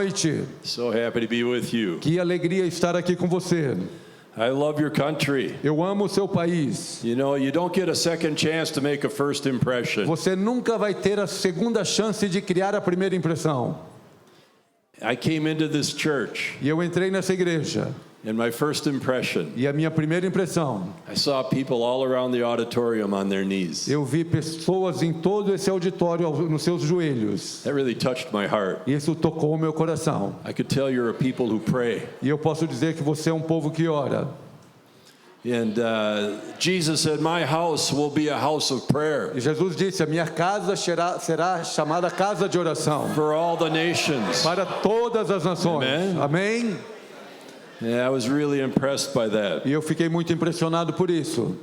Noite. So happy to be with you. Que alegria estar aqui com você. I love your country. Eu amo o seu país. You know, you don't get a second chance to make a first impression. Você nunca vai ter a segunda chance de criar a primeira impressão. I came into this church, E eu entrei nessa igreja. and my first impression, E a minha primeira impressão, I saw people all around the auditorium on their knees. eu vi pessoas em todo esse auditório nos seus joelhos. That really touched my heart. Isso tocou o meu coração. I could tell you're a people who pray. E eu posso dizer que você é um povo que ora. And Jesus said, my house will be a house of prayer E Jesus disse: a minha casa será chamada casa de oração for all the nations. para todas as nações. Amém. Amém? Yeah, I was really impressed by that. E eu fiquei muito impressionado por isso.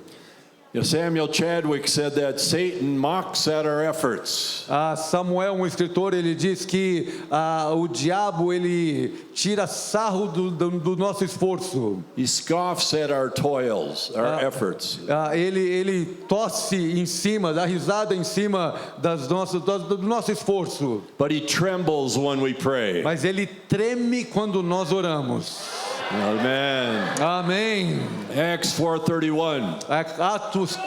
You know, Samuel Chadwick said that Satan mocks at our efforts. Samuel, um escritor, ele diz que o diabo ele tira sarro do nosso esforço. He scoffs at our toils, our efforts. Ele tosse em cima, dá risada em cima do nosso esforço. But he trembles when we pray. Mas ele treme quando nós oramos. Amen. Amém. Acts 4:31. Atos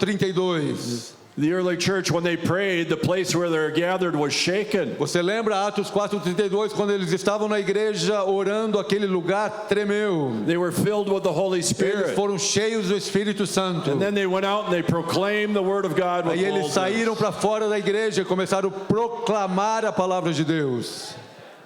4:32. The early church, when they prayed, the place where they're gathered was shaken. Você lembra Atos 4:32, quando eles estavam na igreja orando, aquele lugar tremeu. They were filled with the Holy Eles Spirit. foram cheios do Espírito Santo. And then they went out and they proclaimed the word of God with Aí eles boldness. saíram para fora da igreja e começaram a proclamar a palavra de Deus.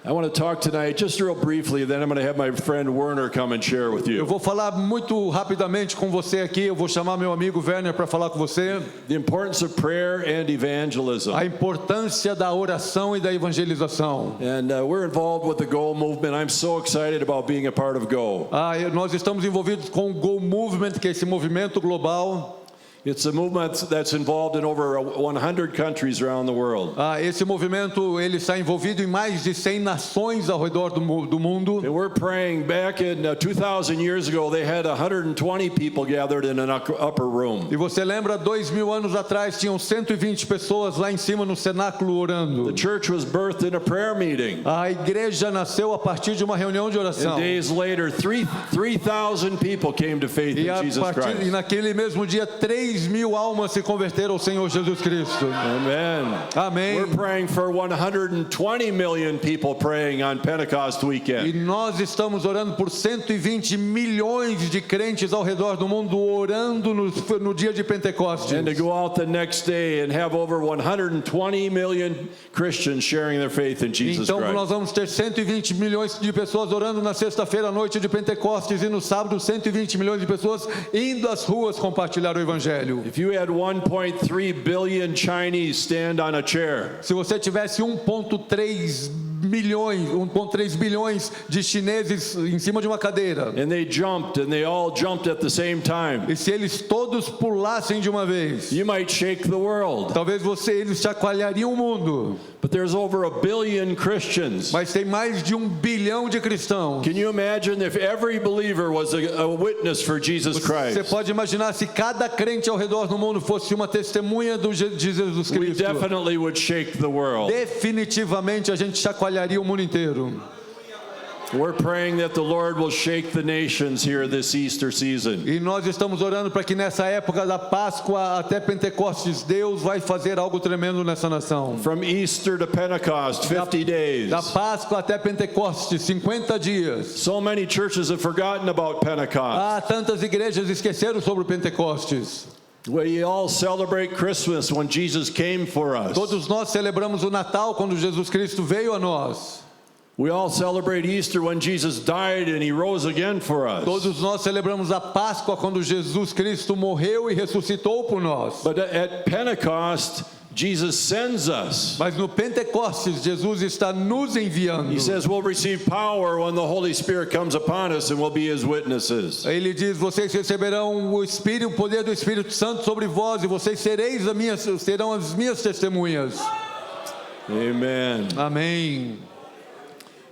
I want to talk tonight just real briefly, then I'm going to have my friend Werner come and share with Eu you. vou falar muito rapidamente com você aqui. Eu vou chamar meu amigo Werner para falar com você. The importance of prayer and evangelism. A importância da oração e da evangelização. And we're involved with the Go movement. I'm so excited about being a part of Go. Nós estamos envolvidos com o Go Movement, que é esse movimento global. It's a movement that's involved in over 100 countries around the world. Esse movimento ele está envolvido em mais de 100 nações ao redor do mundo. And we're praying. Back in 2,000 years ago, they had 120 people gathered in an upper room. E você lembra, 2000 anos atrás, tinham 120 pessoas lá em cima no cenáculo orando. The church was birthed in a prayer meeting. A igreja nasceu a partir de uma reunião de oração. And days later, 3,000 people came to faith in Jesus E Christ. naquele mesmo dia, 3.000 almas se converteram ao Senhor Jesus Cristo. Amen. Amém. We're praying for 120 million people praying on Pentecost E weekend. nós estamos orando por 120 milhões de crentes ao redor do mundo orando no dia de Pentecostes. And to go out the next day and have over 120 million Christians sharing their faith in Jesus Então nós Christ. vamos ter 120 milhões de pessoas orando na sexta-feira à noite de Pentecostes e no sábado 120 milhões de pessoas indo às ruas compartilhar o evangelho. If you had 1.3 billion Chinese stand on a chair, Se você tivesse 1.3 bilhões de chineses em cima de uma cadeira, and they all jumped at the same time, e se eles todos pulassem de uma vez, you might shake the world. talvez eles chacoalhariam o mundo. But there's over 1 billion Christians. Mas tem mais de 1 bilhão de cristãos. Can you imagine if every believer was a witness for Jesus Você Christ? pode imaginar se cada crente ao redor do mundo fosse uma testemunha de Jesus We Cristo. definitely would shake the world. Definitivamente a gente chacoalharia o mundo inteiro. We're praying that the Lord will shake the nations here this Easter season. E nós estamos orando para que nessa época da Páscoa até Pentecostes, Deus vai fazer algo tremendo nessa nação. From Easter to Pentecost, 50 days. Da Páscoa até Pentecostes, 50 dias. So many churches have forgotten about Pentecost. Tantas igrejas esqueceram sobre o Pentecostes. We all celebrate Christmas when Jesus came for us. Todos nós celebramos o Natal quando Jesus Cristo veio a nós. We all celebrate Easter when Jesus died and he rose again for us. Todos nós celebramos a Páscoa quando Jesus Cristo morreu e ressuscitou por nós. But at Pentecost, Jesus sends us. Mas no Pentecostes, Jesus está nos enviando. He says we'll receive power when the Holy Spirit comes upon us and we'll be his witnesses. Ele diz: vocês receberão o poder do Espírito Santo sobre vós e vocês serão as minhas testemunhas. Amen. Amém.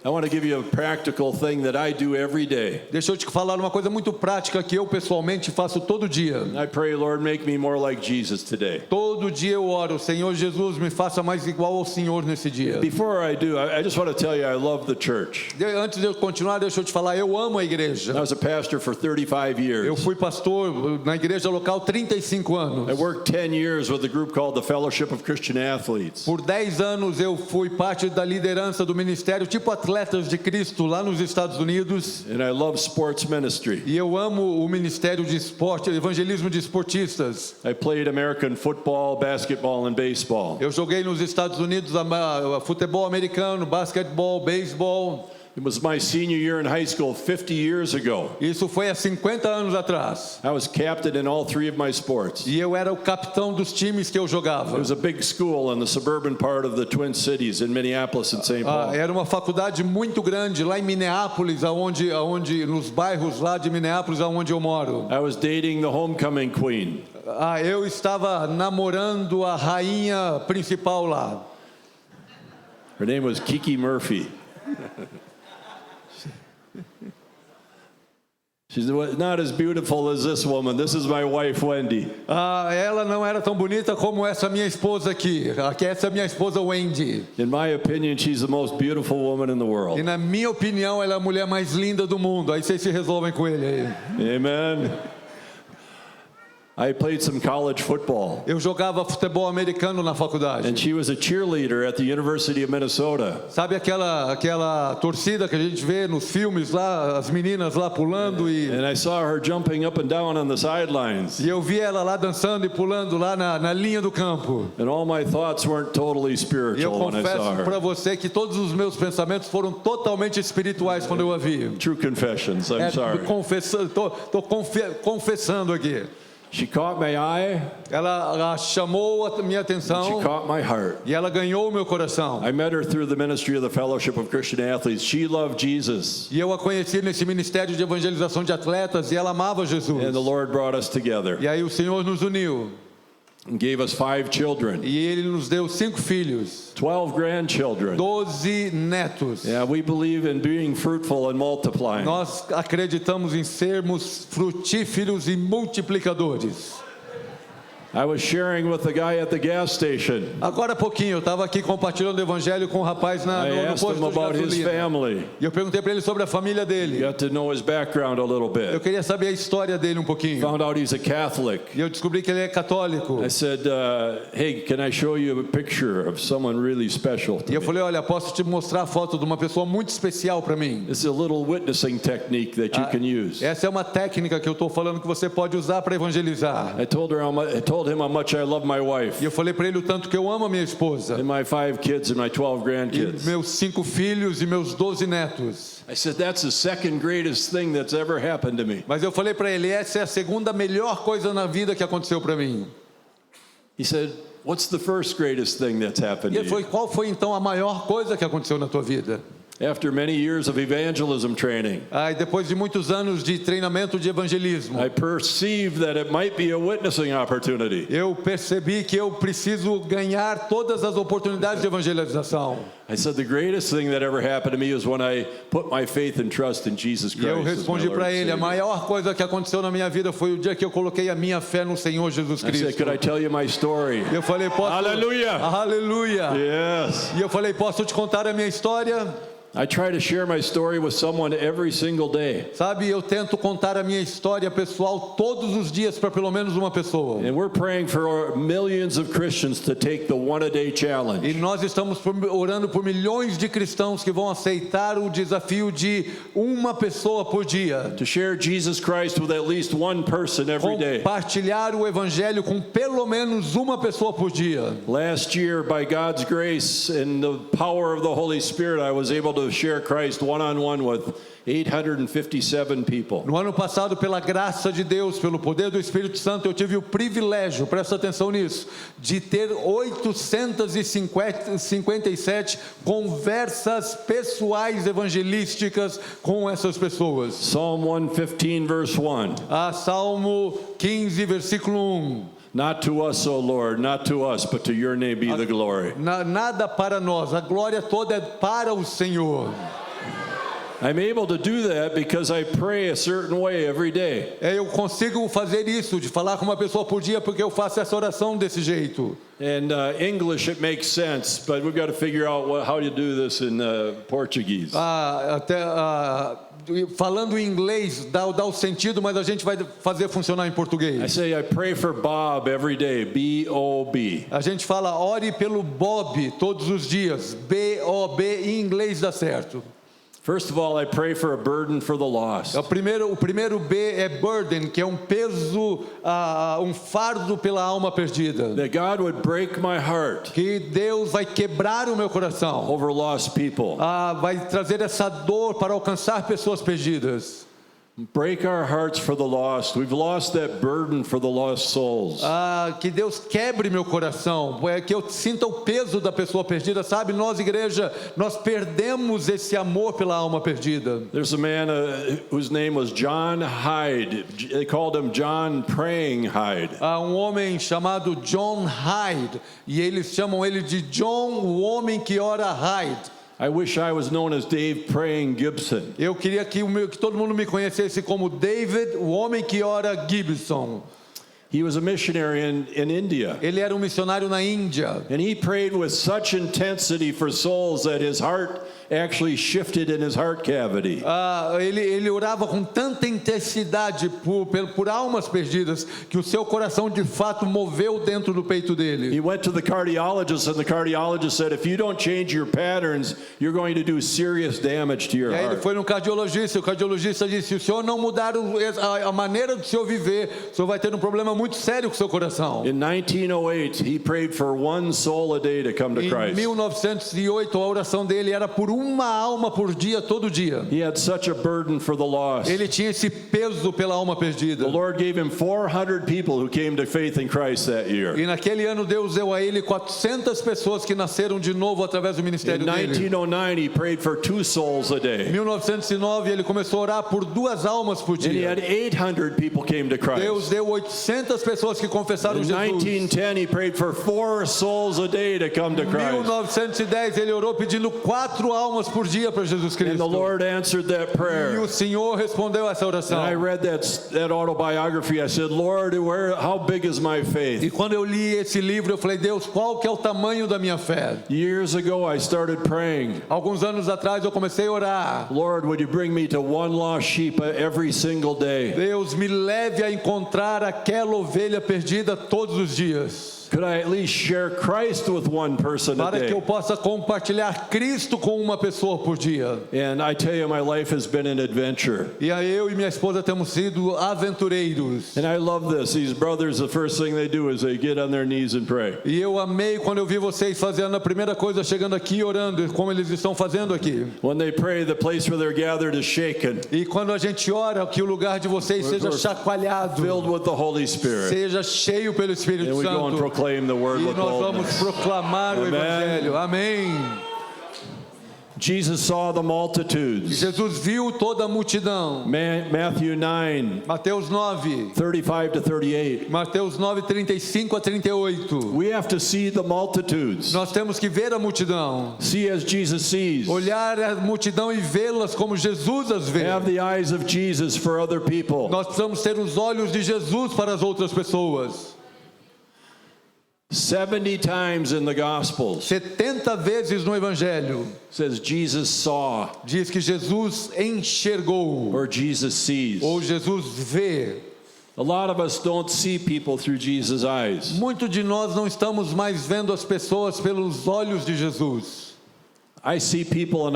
I want to give you a practical thing that I do every day. Deixa eu te falar uma coisa muito prática que eu pessoalmente faço todo dia. I pray, Lord, make me more like Jesus today. Todo dia eu oro, Senhor Jesus, me faça mais igual ao Senhor nesse dia. Before I do, I just want to tell you I love the church. Antes de eu continuar, deixa eu te falar, eu amo a igreja. I was a pastor for 35 Eu years. fui pastor na igreja local 35 anos. I worked 10 years with a group called the Fellowship of Christian Athletes. Por 10 anos eu fui parte da liderança do ministério tipo Atletas de Cristo lá nos Estados Unidos. And I love sports ministry. E eu amo o ministério de esporte, evangelismo de esportistas. I played American football, basketball, and baseball. Eu joguei nos Estados Unidos a futebol americano, basquetebol, beisebol. It was my senior year in high school 50 years ago. Isso foi há 50 anos atrás. I was captain in all 3 of my sports. E eu era o capitão dos times que eu jogava. It was a big school in the suburban part of the Twin Cities in Minneapolis and St. Paul. Era uma faculdade muito grande lá em Minneapolis, aonde nos bairros lá de Minneapolis, aonde eu moro. I was dating the homecoming queen. Eu estava namorando a rainha principal lá. Her name was Kiki Murphy. She's not as beautiful as this woman. This is my wife, Wendy. Ela não era tão bonita como essa minha esposa aqui. Essa é a minha esposa Wendy. In my opinion, she's the most beautiful woman in the world. E na minha opinião, ela é a mulher mais linda do mundo. Aí vocês se resolvem com ele aí. Amen. I played some college football. Eu jogava futebol americano na faculdade. And she was a cheerleader at the University of Minnesota. Sabe aquela torcida que a gente vê nos filmes lá, as meninas lá pulando And I saw her jumping up and down on the sidelines. E eu vi ela lá dançando e pulando lá na linha do campo. And all my thoughts weren't totally E eu spiritual when I saw confesso para her. você que todos os meus pensamentos foram totalmente espirituais quando eu a vi. True confessions, I'm sorry. Tô confessando aqui. She caught my eye. Ela chamou a minha She atenção caught my heart. e ela ganhou o meu coração. I met her through the ministry of the Fellowship of Christian Athletes. She loved Jesus. E eu a conheci nesse ministério de evangelização de atletas e ela amava Jesus. And the Lord brought us together E aí o Senhor nos uniu and gave us 5 children, e Ele nos deu 5 filhos, 12 grandchildren. 12 netos. Yeah, we believe in being fruitful and multiplying. Nós acreditamos em sermos frutíferos e multiplicadores. I was sharing with the guy at the gas station. Agora há pouquinho eu estava aqui compartilhando o evangelho com um rapaz no I asked posto him de about his gasolina. family. E eu perguntei para ele sobre a família dele. Got to know his background a little Eu bit. queria saber a história dele um pouquinho. Found out he's a Catholic. E eu descobri que ele é católico. I said, hey, can I show you a picture of someone really special E to eu me? falei, olha, posso te mostrar a foto de uma pessoa muito especial para mim. This is a little witnessing technique that you can use. Essa é uma técnica que eu estou falando que você pode usar para evangelizar. I told him how much I love my wife E eu falei para ele o tanto que eu amo a minha esposa. and my 5 kids and my 12 E grandkids. meus 5 filhos e meus 12 netos. I said, that's the second greatest thing that's ever happened to me. Mas eu falei para ele, essa é a segunda melhor coisa na vida que aconteceu para mim. He said, what's the first greatest thing that's happened E to ele falou, you? qual foi então a maior coisa que aconteceu na tua vida? After many years of evangelism training, E depois de muitos anos de treinamento de evangelismo, I perceived that it might be a witnessing opportunity. eu percebi que eu preciso ganhar todas as oportunidades de evangelização. I said, the greatest thing that ever happened to me was when I put my faith and trust in Jesus E eu Christ as my respondi Lord para and ele, a Savior. maior coisa que aconteceu na minha vida foi o dia que eu coloquei a minha fé no Senhor Jesus I said, Cristo. could I tell you my story? Eu falei, posso... Aleluia! Aleluia! Yes. E eu falei, posso te contar a minha história? I try to share my story with someone every single day. Sabe, eu tento contar a minha história pessoal todos os dias para pelo menos uma pessoa. And we're praying for millions of Christians to take the one-a-day E challenge. nós estamos orando por milhões de cristãos que vão aceitar o desafio de uma pessoa por dia. To share Jesus Christ with at least one person every day. Compartilhar o evangelho com pelo menos uma pessoa por dia. Last year, by God's grace and the power of the Holy Spirit, I was able to share Christ one-on-one with 857 people. No ano passado, pela graça de Deus, pelo poder do Espírito Santo, eu tive o privilégio, presta atenção nisso, de ter 857 conversas pessoais evangelísticas com essas pessoas. Psalm 115, verse 1. Salmo 15, versículo 1. Not to us, O Lord, not to us, but to your name be the glory. Nada para nós, a glória toda é para o Senhor. I'm able to do that because I pray a certain way every day. Eu consigo fazer isso, de falar com uma pessoa por dia, porque eu faço essa oração desse jeito. In English, it makes sense, but we've got to figure out how to do this in Portuguese. Falando em inglês dá o sentido, mas a gente vai fazer funcionar em I português. say I pray for Bob every day, B-O-B. A gente fala ore pelo Bob todos os dias, B-O-B, em inglês dá certo. First of all, I pray for a burden for the lost. O primeiro B é burden, que é um peso, um fardo pela alma perdida. That God would break my heart Que Deus vai quebrar o meu coração. over lost people. Vai trazer essa dor para alcançar pessoas perdidas. Break our hearts for the lost. We've lost that burden for the lost souls. Que Deus quebre meu coração, que eu sinta o peso da pessoa perdida, sabe? Nós, igreja, nós perdemos esse amor pela alma perdida. There's a man whose name was John Hyde. They called him John Praying Hyde. Um homem chamado John Hyde, e eles chamam ele de John, o homem que ora Hyde. I wish I was known as Dave Praying Gibson. Eu queria que todo mundo me conhecesse como David, o homem que ora Gibson. He was a missionary in India. Ele era um missionário na Índia. And he prayed with such intensity for souls that his heart actually shifted in his heart cavity. Ele orava com tanta intensidade por almas perdidas que o seu coração de fato moveu dentro do peito dele. He went to the cardiologist and the cardiologist said, if you don't change your patterns, you're going to do serious damage to your E aí ele heart. foi no cardiologista, e o cardiologista disse: se o senhor não mudar a maneira do senhor viver, o senhor vai ter um problema muito sério com o seu coração. In 1908, he prayed for one soul a day to come to Em Christ. 1908, a oração dele era por uma alma por dia, todo dia. He had such a burden for the lost. Ele tinha esse peso pela alma perdida. The Lord gave him 400 people who came to faith in Christ that year. E naquele ano Deus deu a ele 400 pessoas que nasceram de novo através do In ministério dele. 1909, he prayed for 2 souls a Em day. 1909 ele começou a orar por 2 almas por And he dia. had 800 people came to Deus Christ. deu 800 pessoas que confessaram In Jesus. 1910, he prayed for 4 souls a day to come to Em Christ. 1910 ele orou pedindo 4 almas por dia para Jesus And the Cristo. Lord answered that E prayer. o Senhor respondeu essa oração. And I read that autobiography. I said, Lord, how big is my E faith? quando eu li esse livro, eu falei: Deus, qual que é o tamanho da minha fé? Years ago, I started praying, Alguns anos atrás eu comecei a orar: Lord, would you bring me to one lost sheep every single day? Deus, me leve a encontrar aquela ovelha perdida todos os dias, Could I at least share Christ with one person a para que eu day? possa compartilhar Cristo com uma pessoa por dia. And I tell you, my life has been an adventure. E aí eu e minha esposa temos sido aventureiros. And I love this. These brothers, the first thing they do is they get on their knees and pray. E eu amei quando eu vi vocês fazendo a primeira coisa, chegando aqui e orando, como eles estão fazendo aqui. When they pray, the place where they're gathered is shaken, E quando a gente ora, que o lugar de vocês seja chacoalhado, filled with the Holy Spirit. seja cheio pelo Espírito And we go and Santo. proclaim the word E with nós vamos boldness. proclamar o Amen. Evangelho. Amém. Jesus saw the E multitudes. Jesus viu toda a multidão. Matthew 9, Mateus 9. 35 to 38. Mateus 9, 35 a 38. We have to see the multitudes. Nós temos que ver a multidão. See as Jesus sees. Olhar a multidão e vê-las como Jesus as vê. Have the eyes of Jesus for other people. Nós precisamos ter os olhos de Jesus para as outras pessoas. 70 times in the Gospels 70 vezes no Evangelho says Jesus saw diz que Jesus enxergou, or Jesus sees. ou Jesus vê. A lot of us don't see people through Jesus' eyes. Muito de nós não estamos mais vendo as pessoas pelos olhos de Jesus. I see people and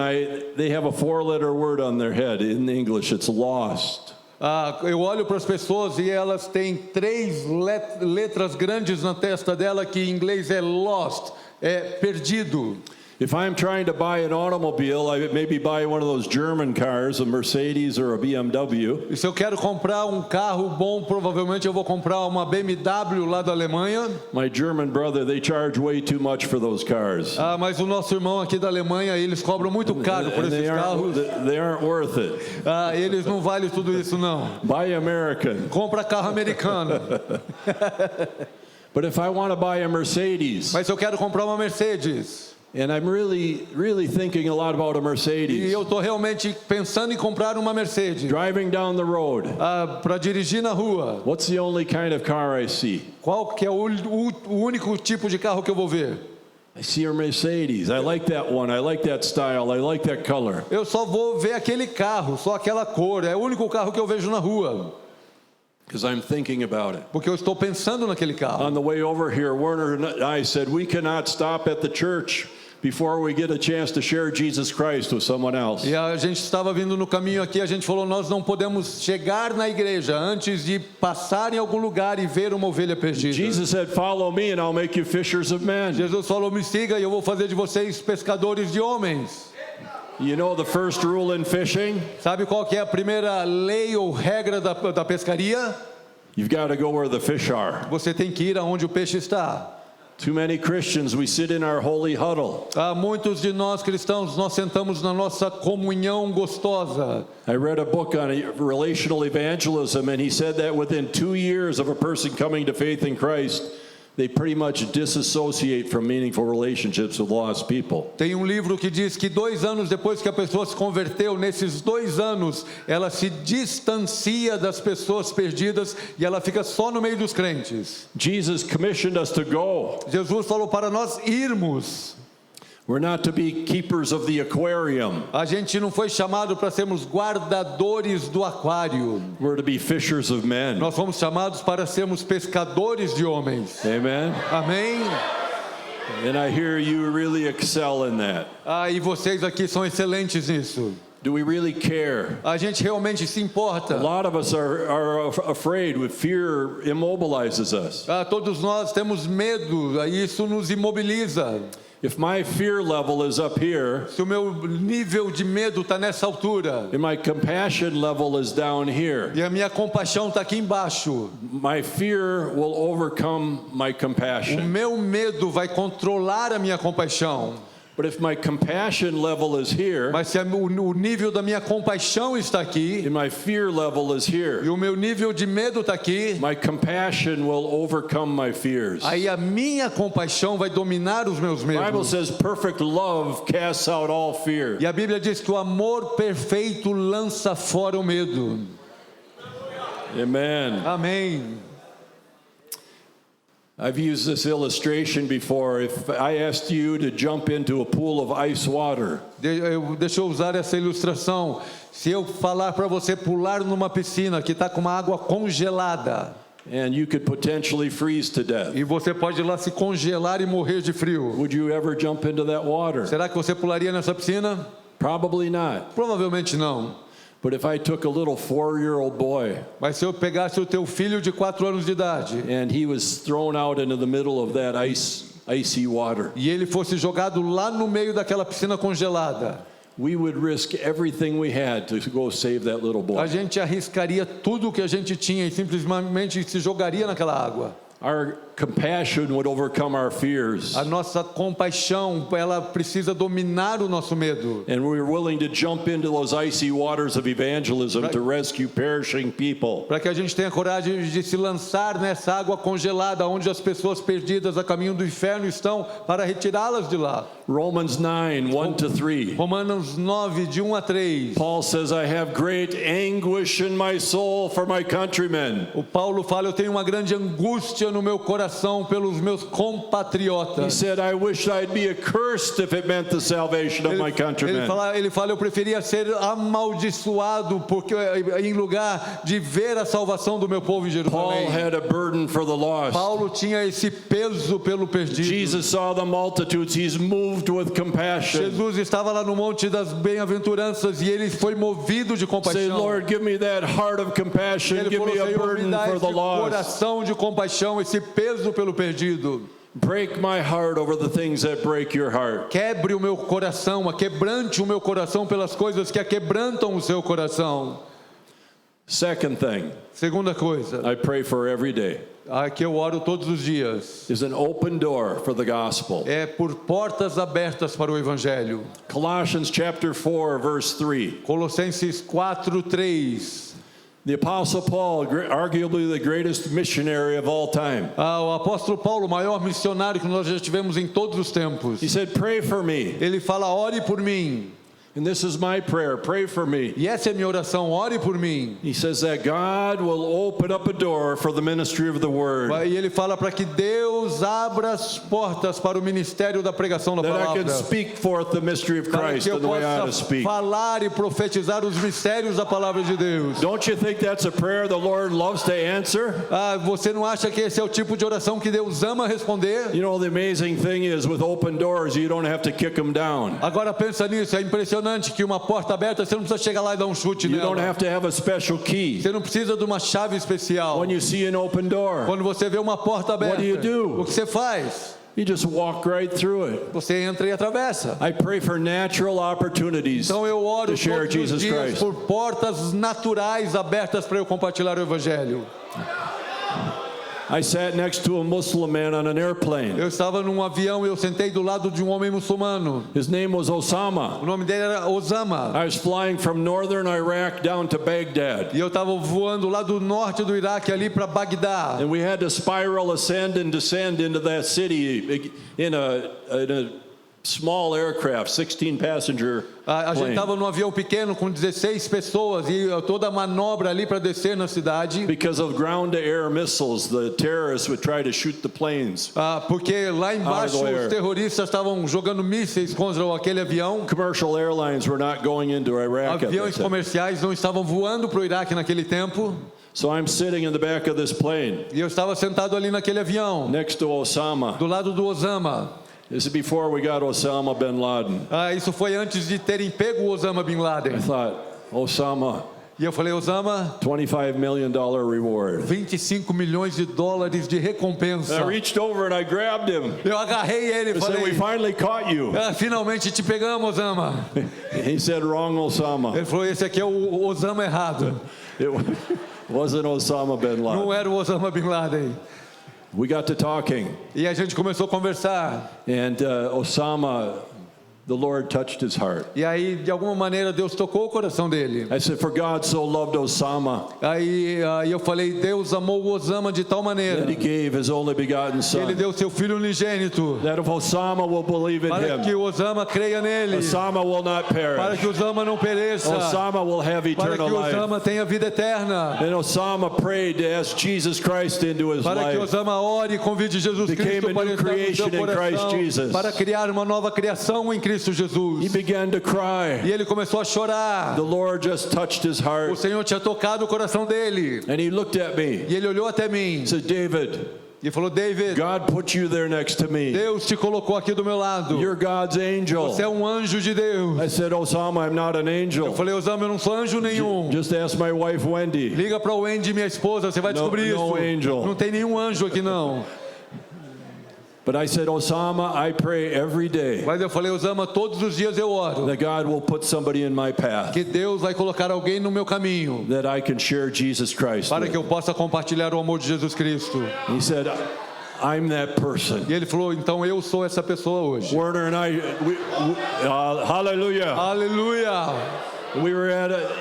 they have a 4-letter word on their head. In English, it's lost. Eu olho para as pessoas e elas têm 3 letras grandes na testa dela, que em inglês é lost, é perdido. If I'm trying to buy an automobile, I maybe buy one of those German cars, a Mercedes or a BMW. E se eu quero comprar um carro bom, provavelmente eu vou comprar uma BMW lá da Alemanha. My German brother, they charge way too much for those cars. Mas o nosso irmão aqui da Alemanha, eles cobram muito caro por And esses carros. they aren't worth it. Eles não valem tudo isso não. Buy American. Compra carro americano. But if I want to buy a Mercedes, Mas se eu quero comprar uma Mercedes, And I'm really thinking a lot about a E Mercedes. eu estou realmente pensando em comprar uma Mercedes Driving down the road, para dirigir na rua. what's the only kind of car I see? Qual que é o único tipo de carro que eu vou ver? I see a Mercedes. I like that one. I like that style. I like that color. Eu só vou ver aquele carro, só aquela cor. É o único carro que eu vejo na rua, Because I'm thinking about it. porque eu estou pensando naquele carro. On the way over here, Werner and I said, we cannot stop at the church before we get a chance to share Jesus Christ with someone else. E a gente estava vindo no caminho aqui, a gente falou, nós não podemos chegar na igreja antes de passar em algum lugar e ver uma ovelha perdida. Jesus said, follow me and I'll make you fishers of men. Jesus falou, me siga e eu vou fazer de vocês pescadores de homens. You know the first rule in fishing? Sabe qual que é a primeira lei ou regra da pescaria? You've got to go where the fish are. Você tem que ir aonde o peixe está. Too many Christians, we sit in our holy huddle. Muitos de nós cristãos, nós sentamos na nossa comunhão gostosa. I read a book on relational evangelism, and he said that within 2 years of a person coming to faith in Christ, they pretty much disassociate from meaningful relationships with lost people. Tem um livro que diz que 2 anos depois que a pessoa se converteu, nesses 2 anos, ela se distancia das pessoas perdidas e ela fica só no meio dos crentes. Jesus commissioned us to go. Jesus falou para nós irmos. We're not to be keepers of the aquarium. A gente não foi chamado para sermos guardadores do aquário. We're to be fishers of men. Nós fomos chamados para sermos pescadores de homens. Amen. Amém? And I hear you really excel in that. E vocês aqui são excelentes nisso. Do we really care? A gente realmente se A importa. lot of us are afraid. With fear immobilizes us. Todos nós temos medo, isso nos imobiliza. If my fear level is up here, Se o meu nível de medo está nessa altura and my compassion level is down here, e a minha compaixão está aqui embaixo, my fear will overcome my o compassion. meu medo vai controlar a minha compaixão. But if my compassion level is here, Mas se o nível da minha compaixão está aqui and my fear level is e here, o meu nível de medo está aqui, my compassion will overcome my fears. aí a minha compaixão vai dominar os meus The Bible medos. says perfect love casts out all fear. E a Bíblia diz que o amor perfeito lança fora o medo. Amen. Amém. I've used this illustration before. If I asked you to jump into a pool of ice water, Deixa eu usar essa ilustração. Se eu falar para você pular numa piscina que está com uma água congelada, and you could potentially freeze to death, e você pode ir lá se congelar e morrer de frio, would you ever jump into that water? será que você pularia nessa piscina? Probably not. Provavelmente não. But if I took a little 4-year-old boy Mas se eu pegasse o teu filho de 4 anos de idade and he was thrown out into the middle of that icy water, e ele fosse jogado lá no meio daquela piscina congelada, we would risk everything we had to go save that little a boy. gente arriscaria tudo o que a gente tinha e simplesmente se jogaria naquela água. Our compassion would overcome our fears. A nossa compaixão, ela precisa dominar o nosso medo. And we're willing to jump into those icy waters of evangelism to rescue perishing people. Para que a gente tenha coragem de se lançar nessa água congelada, onde as pessoas perdidas a caminho do inferno estão, para retirá-las de lá. Romans 9, 1-3. Romanos 9, de 1 a 3. Paul says, I have great anguish in my soul for my countrymen. O Paulo fala, eu tenho uma grande angústia no meu coração pelos meus He compatriotas. said, I wish I'd be accursed if it meant the salvation of my countrymen. Ele fala, eu preferia ser amaldiçoado porque em lugar de ver a salvação do meu povo em Paul Jerusalém. had a burden for the lost. Paulo tinha esse peso pelo perdido. Jesus saw the multitudes. He's moved with compassion. Jesus estava lá no Monte das Bem-aventuranças e ele foi movido de Say, compaixão. Lord, give me that heart of compassion. Ele Give falou, me a Senhor, me burden dá for esse the lost. coração de compaixão, esse peso pelo perdido. Break my heart over the things that break your heart. Quebre o meu coração, quebrante o meu coração pelas coisas que quebrantam o seu coração. Second thing Segunda coisa, I pray for every day que eu oro todos os dias, is an open door for the gospel. é por portas abertas para o Evangelho. Colossians chapter 4, verse 3. Colossenses 4:3. The Apostle Paul, arguably the greatest missionary of all time. O apóstolo Paulo, o maior missionário que nós já tivemos em todos os tempos. He said, pray for me. Ele fala, ore por mim. And this is my prayer, pray for me. E essa é a minha oração, ore por mim. He says that God will open up a door for the ministry of the word. E ele fala para que Deus abra as portas para o ministério da pregação da That I palavra. can speak forth the mystery of Para Christ que eu and the way I ought to possa speak. falar e profetizar os mistérios da palavra de Deus. Don't you think that's a prayer the Lord loves to answer? Você não acha que esse é o tipo de oração que Deus ama responder? You know, the amazing thing is with open doors, you don't have to kick them down. Agora pensa nisso, é impressionante que uma porta aberta, você não precisa chegar lá e dar um chute You don't nela. have to have a special key. Você não precisa de uma chave especial. When you see an open door, Quando você vê uma porta aberta, What do you do? o que você faz? you just walk right through it. Você entra e atravessa. I pray for natural opportunities Então eu oro to share todos os Jesus dias Christ. por portas naturais abertas para eu compartilhar o Evangelho. I sat next to a Muslim man on an airplane. Eu estava num avião e eu sentei do lado de um homem muçulmano. His name was Osama. O nome dele era Osama. I was flying from northern Iraq down to Baghdad. E eu estava voando lá do norte do Iraque ali para Bagdá. And we had to spiral ascend and descend into that city in a small aircraft, 16 passenger A gente plane. estava num avião pequeno com 16 pessoas e toda a manobra ali para descer na cidade. Because of ground-to-air missiles, the terrorists would try to shoot the planes. Porque lá embaixo Out of the air. os terroristas estavam jogando mísseis contra aquele avião. Commercial airlines were not going into Iraq at that Aviões time. comerciais não estavam voando para o Iraque naquele tempo. So I'm sitting in the back of this plane E eu estava sentado ali naquele avião, next to Osama. do lado do Osama. This is before we got Osama bin Laden. Isso foi antes de terem pego o Osama Bin Laden. I thought, Osama, E eu falei, Osama, $25 million reward. 25 milhões de dólares de recompensa. I reached over and I grabbed him. Eu agarrei ele e I said, we falei, finally caught you. finalmente te pegamos, Osama. He said, wrong Osama. Ele falou, esse aqui é o Osama errado. It wasn't Osama bin Não Laden. era o Osama Bin Laden. We got to talking, E a gente começou a conversar. and Osama, the Lord touched his heart. E aí, de alguma maneira, Deus tocou o coração dele. I said, for God so loved Osama Aí eu falei, Deus amou o Osama de tal maneira that he gave his only begotten que ele son, deu seu filho unigênito that if Osama will believe in para que him, o Osama creia nele, Osama will not para perish. que o Osama não pereça, Osama will have para que eternal o life. Osama tenha vida eterna, And Osama prayed to ask Jesus Christ into his para que o life. Osama ore e convide Jesus Became Cristo a para new entrar no creation seu in Christ coração, Jesus. para criar uma nova criação em Cristo Jesus. He began to cry. E ele começou a chorar. The Lord just touched his O heart, Senhor tinha tocado o coração dele. and he looked at me. E ele olhou até mim He said, David, e falou, David, God put you there next to me. Deus te colocou aqui do meu lado. You're God's angel. Você é um anjo de Deus. I said, Osama, I'm not an Eu angel. falei, Osama, eu não sou anjo nenhum. Just ask my wife, Wendy. Liga para o Wendy, minha esposa, você vai No- descobrir no isso. angel. Não tem nenhum anjo aqui, não. But I said, Osama, I pray every day Mas eu falei, Osama, todos os dias eu oro. that God will put somebody in my path Que Deus vai colocar alguém no meu caminho. that I can share Jesus Christ Para with. que eu possa compartilhar o amor de Jesus Cristo. He said, I'm that person. E ele falou, então eu sou essa pessoa hoje. Werner and I, hallelujah. Aleluia! We were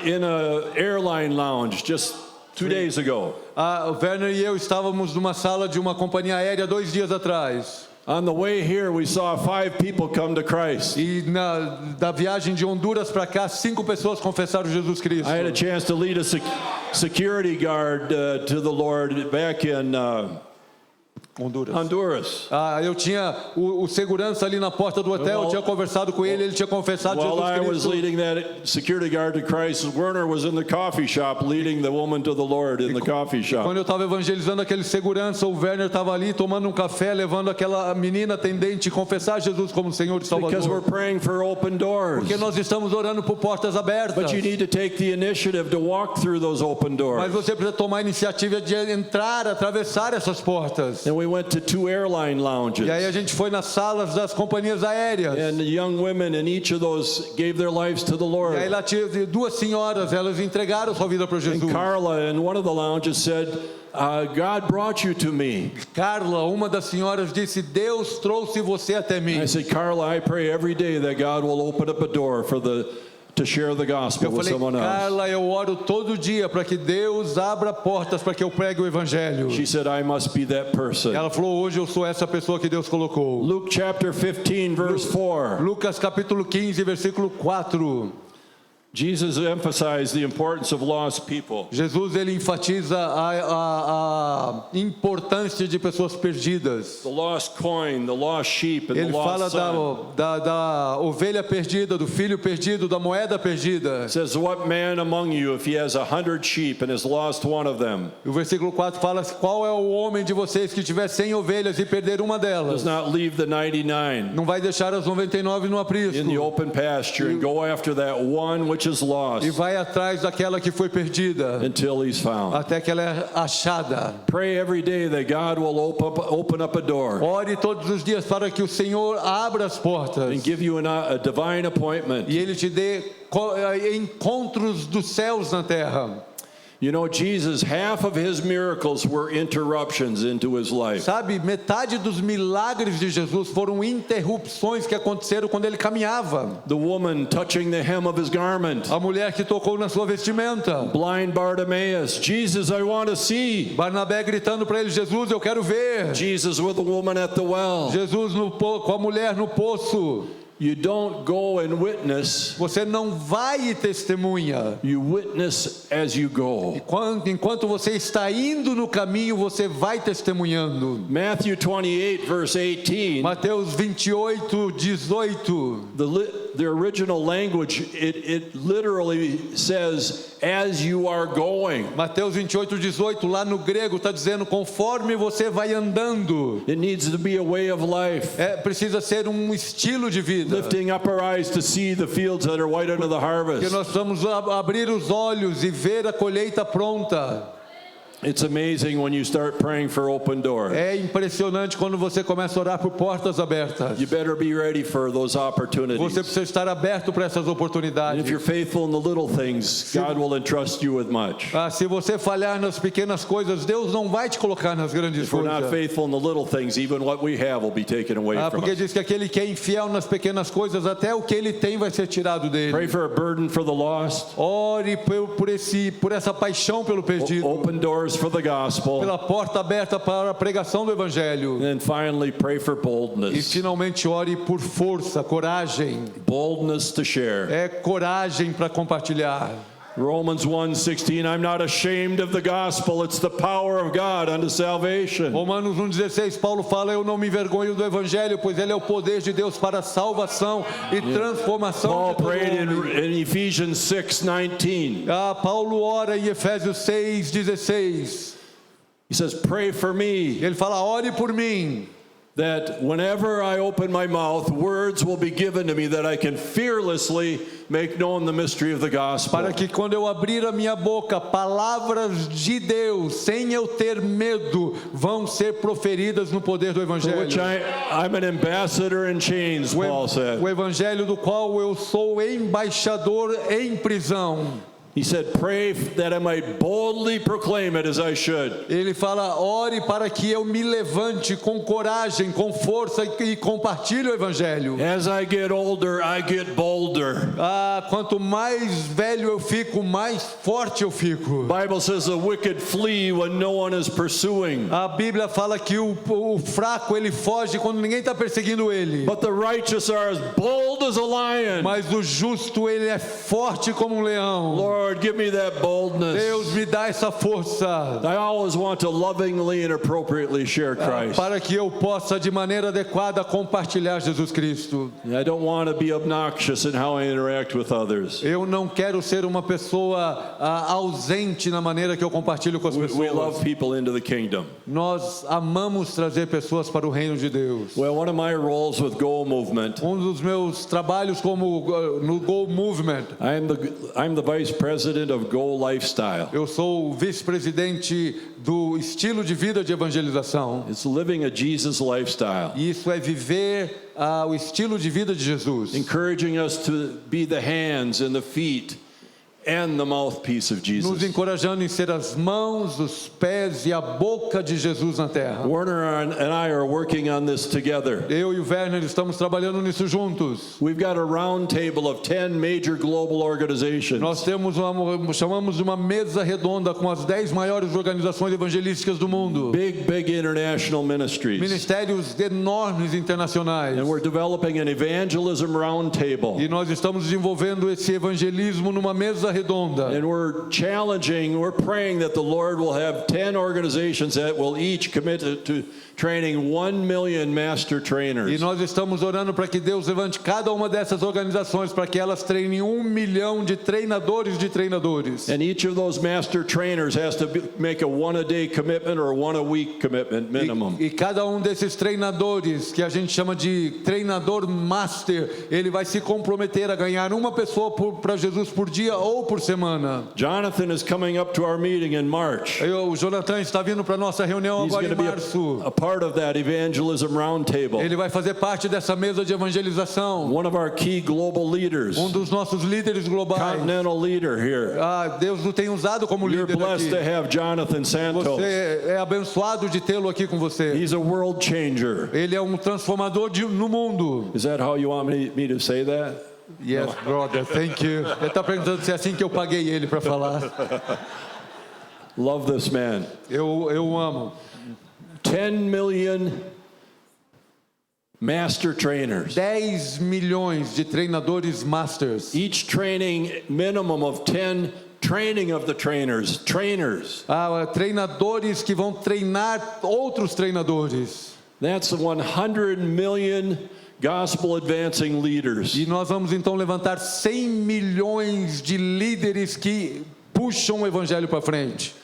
in a airline lounge just 2 days ago. O Werner e eu estávamos numa sala de uma companhia aérea 2 dias atrás. On the way here, we saw 5 people come to Christ. E da viagem de Honduras para cá, 5 pessoas confessaram Jesus Cristo. I had a chance to lead a security guard to the Lord back in Honduras. Eu tinha o segurança ali na porta do hotel, eu tinha conversado com ele tinha confessado While I Jesus was Cristo. leading that security guard to Christ, Werner was in the coffee shop leading the woman to the Lord in the coffee shop. Quando eu estava evangelizando aquele segurança, o Werner estava ali tomando um café, levando aquela menina atendente a confessar Jesus como Senhor e Because we're Salvador. praying for open doors. Porque nós estamos orando por portas abertas. But you need to take the initiative to walk through those open Mas doors. você precisa tomar a iniciativa de entrar, atravessar essas portas. And we went to 2 airline lounges. E aí a gente foi nas salas das companhias aéreas. And the young women in each of those gave their lives to the E aí Lord. lá tinha 2 senhoras, elas entregaram sua vida para Jesus. And Carla in one of the lounges said, God brought you to me. Carla, uma das senhoras, disse, Deus trouxe você até mim. I said, Carla, I pray every day that God will open up a door for the to share the gospel Eu with falei, someone else. Carla, eu oro todo dia para que Deus abra portas para que eu pregue o evangelho. She said, I must be that person. Ela falou, hoje eu sou essa pessoa que Deus colocou. Luke chapter 15, verse 4. Lucas capítulo 15, versículo 4. Jesus emphasized the importance of lost people. Jesus, ele enfatiza a importância de pessoas perdidas. The lost coin, the lost sheep, and the Ele fala lost son. da ovelha perdida, do filho perdido, da moeda perdida. It says, what man among you, if he has 100 sheep and has lost one of them, O versículo 4 fala, qual é o homem de vocês que tiver 100 ovelhas e perder uma delas? does not leave the 99 Não vai deixar as 99 no aprisco. in the open pasture and go after that one which is lost E vai atrás daquela que foi perdida, until he's found. até que ela é achada. Pray every day that God will open up a door Ore todos os dias para que o Senhor abra as portas and give you a divine appointment. e Ele te dê encontros dos céus na terra. You know, Jesus, half of his miracles were interruptions into his life. Sabe, metade dos milagres de Jesus foram interrupções que aconteceram quando ele caminhava. The woman touching the hem of his garment. A mulher que tocou na sua vestimenta. Blind Bartimaeus, Jesus, I want to see. Barnabé gritando para ele, Jesus, eu quero ver. Jesus with the woman at the well. Jesus com a mulher no poço. You don't go and witness. Você não vai e testemunha. You witness as you go. Enquanto você está indo no caminho, você vai testemunhando. Matthew 28, verse 18. Mateus 28, 18. The original language, it literally says, as you are going. Mateus 28, 18, lá no grego está dizendo, conforme você vai andando. It needs to be a way of life. Precisa ser um estilo de vida. Lifting up our eyes to see the fields that are white unto the harvest. Que nós precisamos abrir os olhos e ver a colheita pronta. It's amazing when you start praying for open doors. É impressionante quando você começa a orar por portas abertas. You better be ready for those opportunities. Você precisa estar aberto para essas And oportunidades. if you're faithful in the little things, God will entrust you with much. Se você falhar nas pequenas coisas, Deus não vai te colocar nas grandes If we're not coisas. faithful in the little things, even what we have will be taken away from Porque us. diz que aquele que é infiel nas pequenas coisas, até o que ele tem vai ser tirado Pray dele. for a burden for the lost. Ore por essa paixão pelo perdido. Open doors for the gospel. Pela porta aberta para a pregação do evangelho. And then finally, pray for E boldness. finalmente ore por força, coragem. Boldness to share. É coragem para compartilhar. Romans 1:16, I'm not ashamed of the gospel. It's the power of God unto salvation. Romanos 1,16, Paulo fala, eu não me envergonho do evangelho, pois ele é o poder de Deus para a salvação e transformação Paul de todo prayed homem. in Ephesians 6:19. Paulo ora em Efésios 6,16. He says, pray for me Ele fala, ore por mim, that whenever I open my mouth, words will be given to me that I can fearlessly make known the mystery of the gospel. para que quando eu abrir a minha boca, palavras de Deus, sem eu ter medo, vão ser proferidas no poder do For which evangelho. I'm an ambassador in chains, Paul said. O evangelho do qual eu sou embaixador em prisão. He said, pray that I might boldly proclaim it as I should. Ele fala, ore para que eu me levante com coragem, com força e compartilhe o evangelho. As I get older, I get bolder. Quanto mais velho eu fico, mais forte eu fico. Bible says the wicked flee when no one is pursuing. A Bíblia fala que o fraco ele foge quando ninguém está perseguindo ele. But the righteous are as bold as a lion. Mas o justo ele é forte como um leão. Lord, give me that boldness. Deus me dá essa força I always want to lovingly and appropriately share Christ. para que eu possa de maneira adequada compartilhar Jesus Cristo. I don't want to be obnoxious in how I interact with others. Eu não quero ser uma pessoa ausente na maneira que eu compartilho com as We love pessoas. people into the kingdom. Nós amamos trazer pessoas para o reino de Deus. Well, one of my roles with Go Movement, Dos meus trabalhos como no Go Movement, I'm the vice president of Go Lifestyle. eu sou o vice-presidente do estilo de vida de evangelização. It's living a Jesus lifestyle, E isso é viver o estilo de vida de Jesus. encouraging us to be the hands and the feet and the mouthpiece of nos Jesus. encorajando em ser as mãos, os pés e a boca de Jesus na terra. Werner and I are working on this together. Eu e o Werner estamos trabalhando nisso juntos. We've got a round table of 10 major global organizations. Nós chamamos de uma mesa redonda com as 10 maiores organizações evangelísticas do mundo. Big international ministries. Ministérios enormes internacionais. And we're developing an evangelism round table. E nós estamos desenvolvendo esse evangelismo numa mesa redonda. And we're praying that the Lord will have 10 organizations that will each commit to training 1 million master E trainers. nós estamos orando para que Deus levante cada uma dessas organizações para que elas treinem 1 milhão de treinadores de treinadores. And each of those master trainers has to make a one-a-day commitment or a one-a-week commitment minimum. E cada um desses treinadores, que a gente chama de treinador master, ele vai se comprometer a ganhar uma pessoa para Jesus por dia ou por semana. Jonathan is coming up to our meeting in March. O Jonathan está vindo para a nossa reunião He's agora going to em be março. a part of that evangelism roundtable. Ele vai fazer parte dessa mesa de evangelização. One of our key global leaders, Dos nossos líderes globais. continental leader here. Deus o tem usado como You're líder blessed to aqui. have Jonathan Santos. Você é abençoado de tê-lo aqui com você. He's a world changer. Ele é transformador no mundo. Is that how you want me to say that? Yes, brother, thank you. Ele está perguntando se é assim que eu paguei ele para falar. Love this man. Eu amo. 10 million master trainers. 10 milhões de treinadores masters. Each training minimum of 10 training of the trainers. Treinadores que vão treinar outros treinadores. That's 100 million gospel advancing leaders. E nós vamos então levantar 100 milhões de líderes que puxam o evangelho para frente.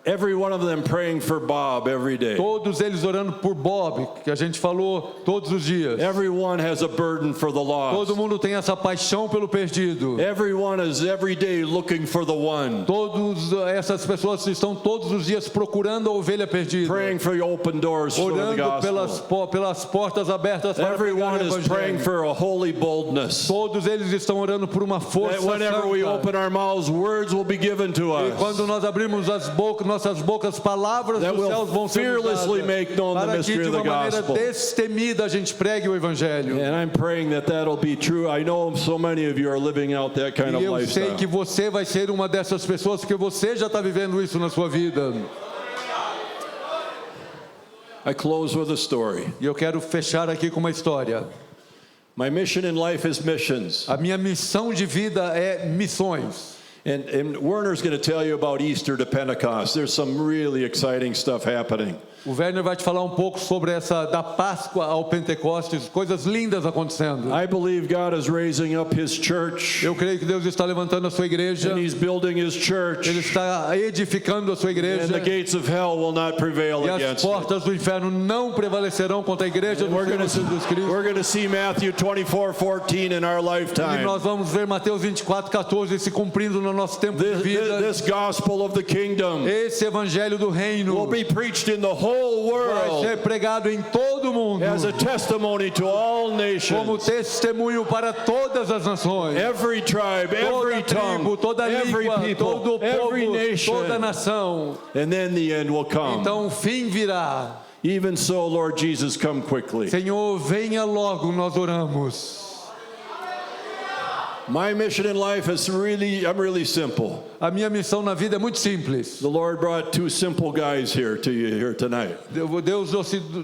Every one of them praying for Bob every day. Todos eles orando por Bob, que a gente falou todos os dias. Everyone has a burden for the lost. Todo mundo tem essa paixão pelo perdido. Everyone is every day looking for the one. Todas essas pessoas estão todos os dias procurando a ovelha perdida. Praying for open doors for the Orando gospel. pelas portas abertas para Everyone pregar o is praying evangelho. for a holy boldness. Todos eles estão orando por uma força That whenever we santa. open our mouths, words will be given to E us. quando nós abrimos nossas bocas, palavras That dos will céus vão ser fearlessly make known the para que mystery de of the uma maneira gospel. destemida a gente pregue o evangelho. And I'm praying that that'll be true. I know so many of you are living out that kind E of eu sei lifestyle. que você vai ser uma dessas pessoas, porque você já está vivendo isso na sua vida. I close with a story. E eu quero fechar aqui com uma história. My mission in life is missions. A minha missão de vida é missões. And Werner's going to tell you about Easter to Pentecost. There's some really exciting stuff happening. O Werner vai te falar um pouco sobre da Páscoa ao Pentecostes, coisas lindas acontecendo. I believe God is raising up His church. Eu creio que Deus está levantando a sua igreja. And He's building His church. Ele está edificando a sua igreja. And the gates of hell will not prevail E as against it. portas do inferno não prevalecerão contra a igreja do Senhor Jesus Cristo. We're going to see Matthew 24:14 in our E lifetime. nós vamos ver Mateus 24:14 se cumprindo no nosso tempo de vida. This gospel of the kingdom Esse evangelho do reino will be preached in the whole vai world ser pregado em todo o mundo as a testimony to all como nations. testemunho para todas as nações. Every tribe, every Toda tribo, tongue, toda every língua, people, todo every povo, nation. toda nação. And then the end will come. Então o fim virá. Even so, Lord Jesus, come quickly. Senhor, venha logo, nós oramos. My mission in life is I'm really simple. A minha missão na vida é muito simples. The Lord brought two simple guys here to you here tonight. Deus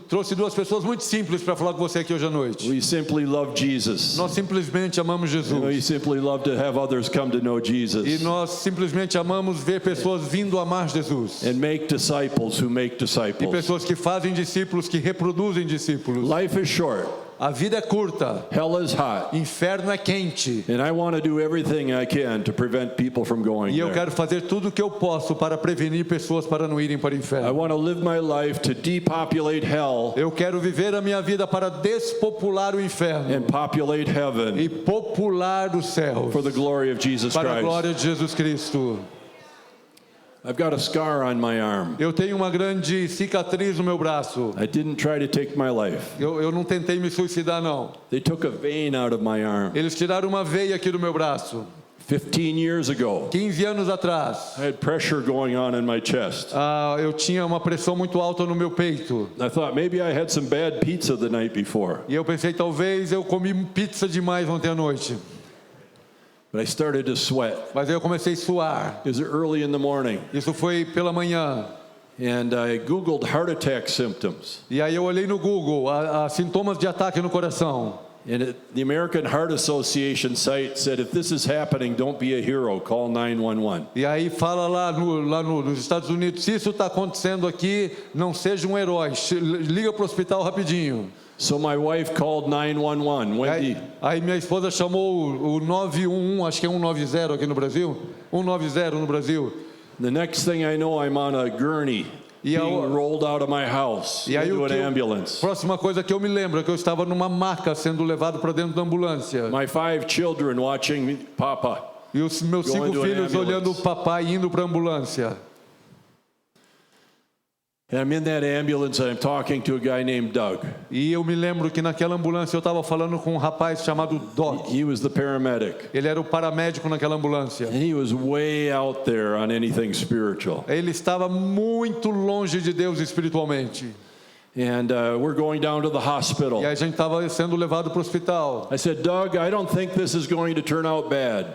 trouxe duas pessoas muito simples para falar com você aqui hoje à noite. We simply love Jesus. Nós simplesmente amamos Jesus. We simply love to have others come to know E Jesus nós simplesmente amamos ver pessoas vindo amar Jesus. and make disciples who make E disciples. pessoas que fazem discípulos, que reproduzem discípulos. Life is short. A vida é curta. Hell is hot. Inferno é quente. And I want to do everything I can to prevent people from going E eu there. quero fazer tudo o que eu posso para prevenir pessoas para não irem para o I inferno. want to live my life to depopulate hell Eu quero viver a minha vida para despopular o inferno and populate heaven e popular os céus for the glory of Jesus para a Christ. glória de Jesus Cristo. I've got a scar on my arm. Eu tenho uma grande cicatriz no meu braço. I didn't try to take my life. Eu não tentei me suicidar, não. They took a vein out of my arm. Eles tiraram uma veia aqui do meu braço. 15 years ago, 15 anos atrás, I had pressure going on in my chest. eu tinha uma pressão muito alta no meu peito. I thought maybe I had some bad pizza the night before. E eu pensei, talvez eu comi pizza demais ontem à noite. But I started to sweat. Mas aí eu comecei a suar. It was early in the morning. Isso foi pela manhã. And I Googled heart attack symptoms. E aí eu olhei no Google, sintomas de ataque no coração. And the American Heart Association site said, if this is happening, don't be a hero, call 911. E aí fala lá nos Estados Unidos, se isso está acontecendo aqui, não seja um herói, liga para o hospital rapidinho. So my wife called 911. Wendy, Aí minha esposa chamou o 911, acho que é 190 aqui no Brasil, 190 no Brasil. the next thing I know, I'm on a gurney E being rolled out of my house E aí into an ambulance. próxima coisa que eu me lembro é que eu estava numa maca sendo levado para dentro da ambulância. My 5 children watching me, Papa. E os meus Going 5 to an filhos olhando o ambulance. papai indo para a ambulância. And I'm in that ambulance and I'm talking to a guy named Doug. E eu me lembro que naquela ambulância eu estava falando com um rapaz chamado Doc. He was the paramedic. Ele era o paramédico naquela ambulância. And he was way out there on anything spiritual. Ele estava muito longe de Deus espiritualmente. And we're going down to the hospital. E aí a gente estava sendo levado para o hospital. I said, Doug, I don't think this is going to turn out bad.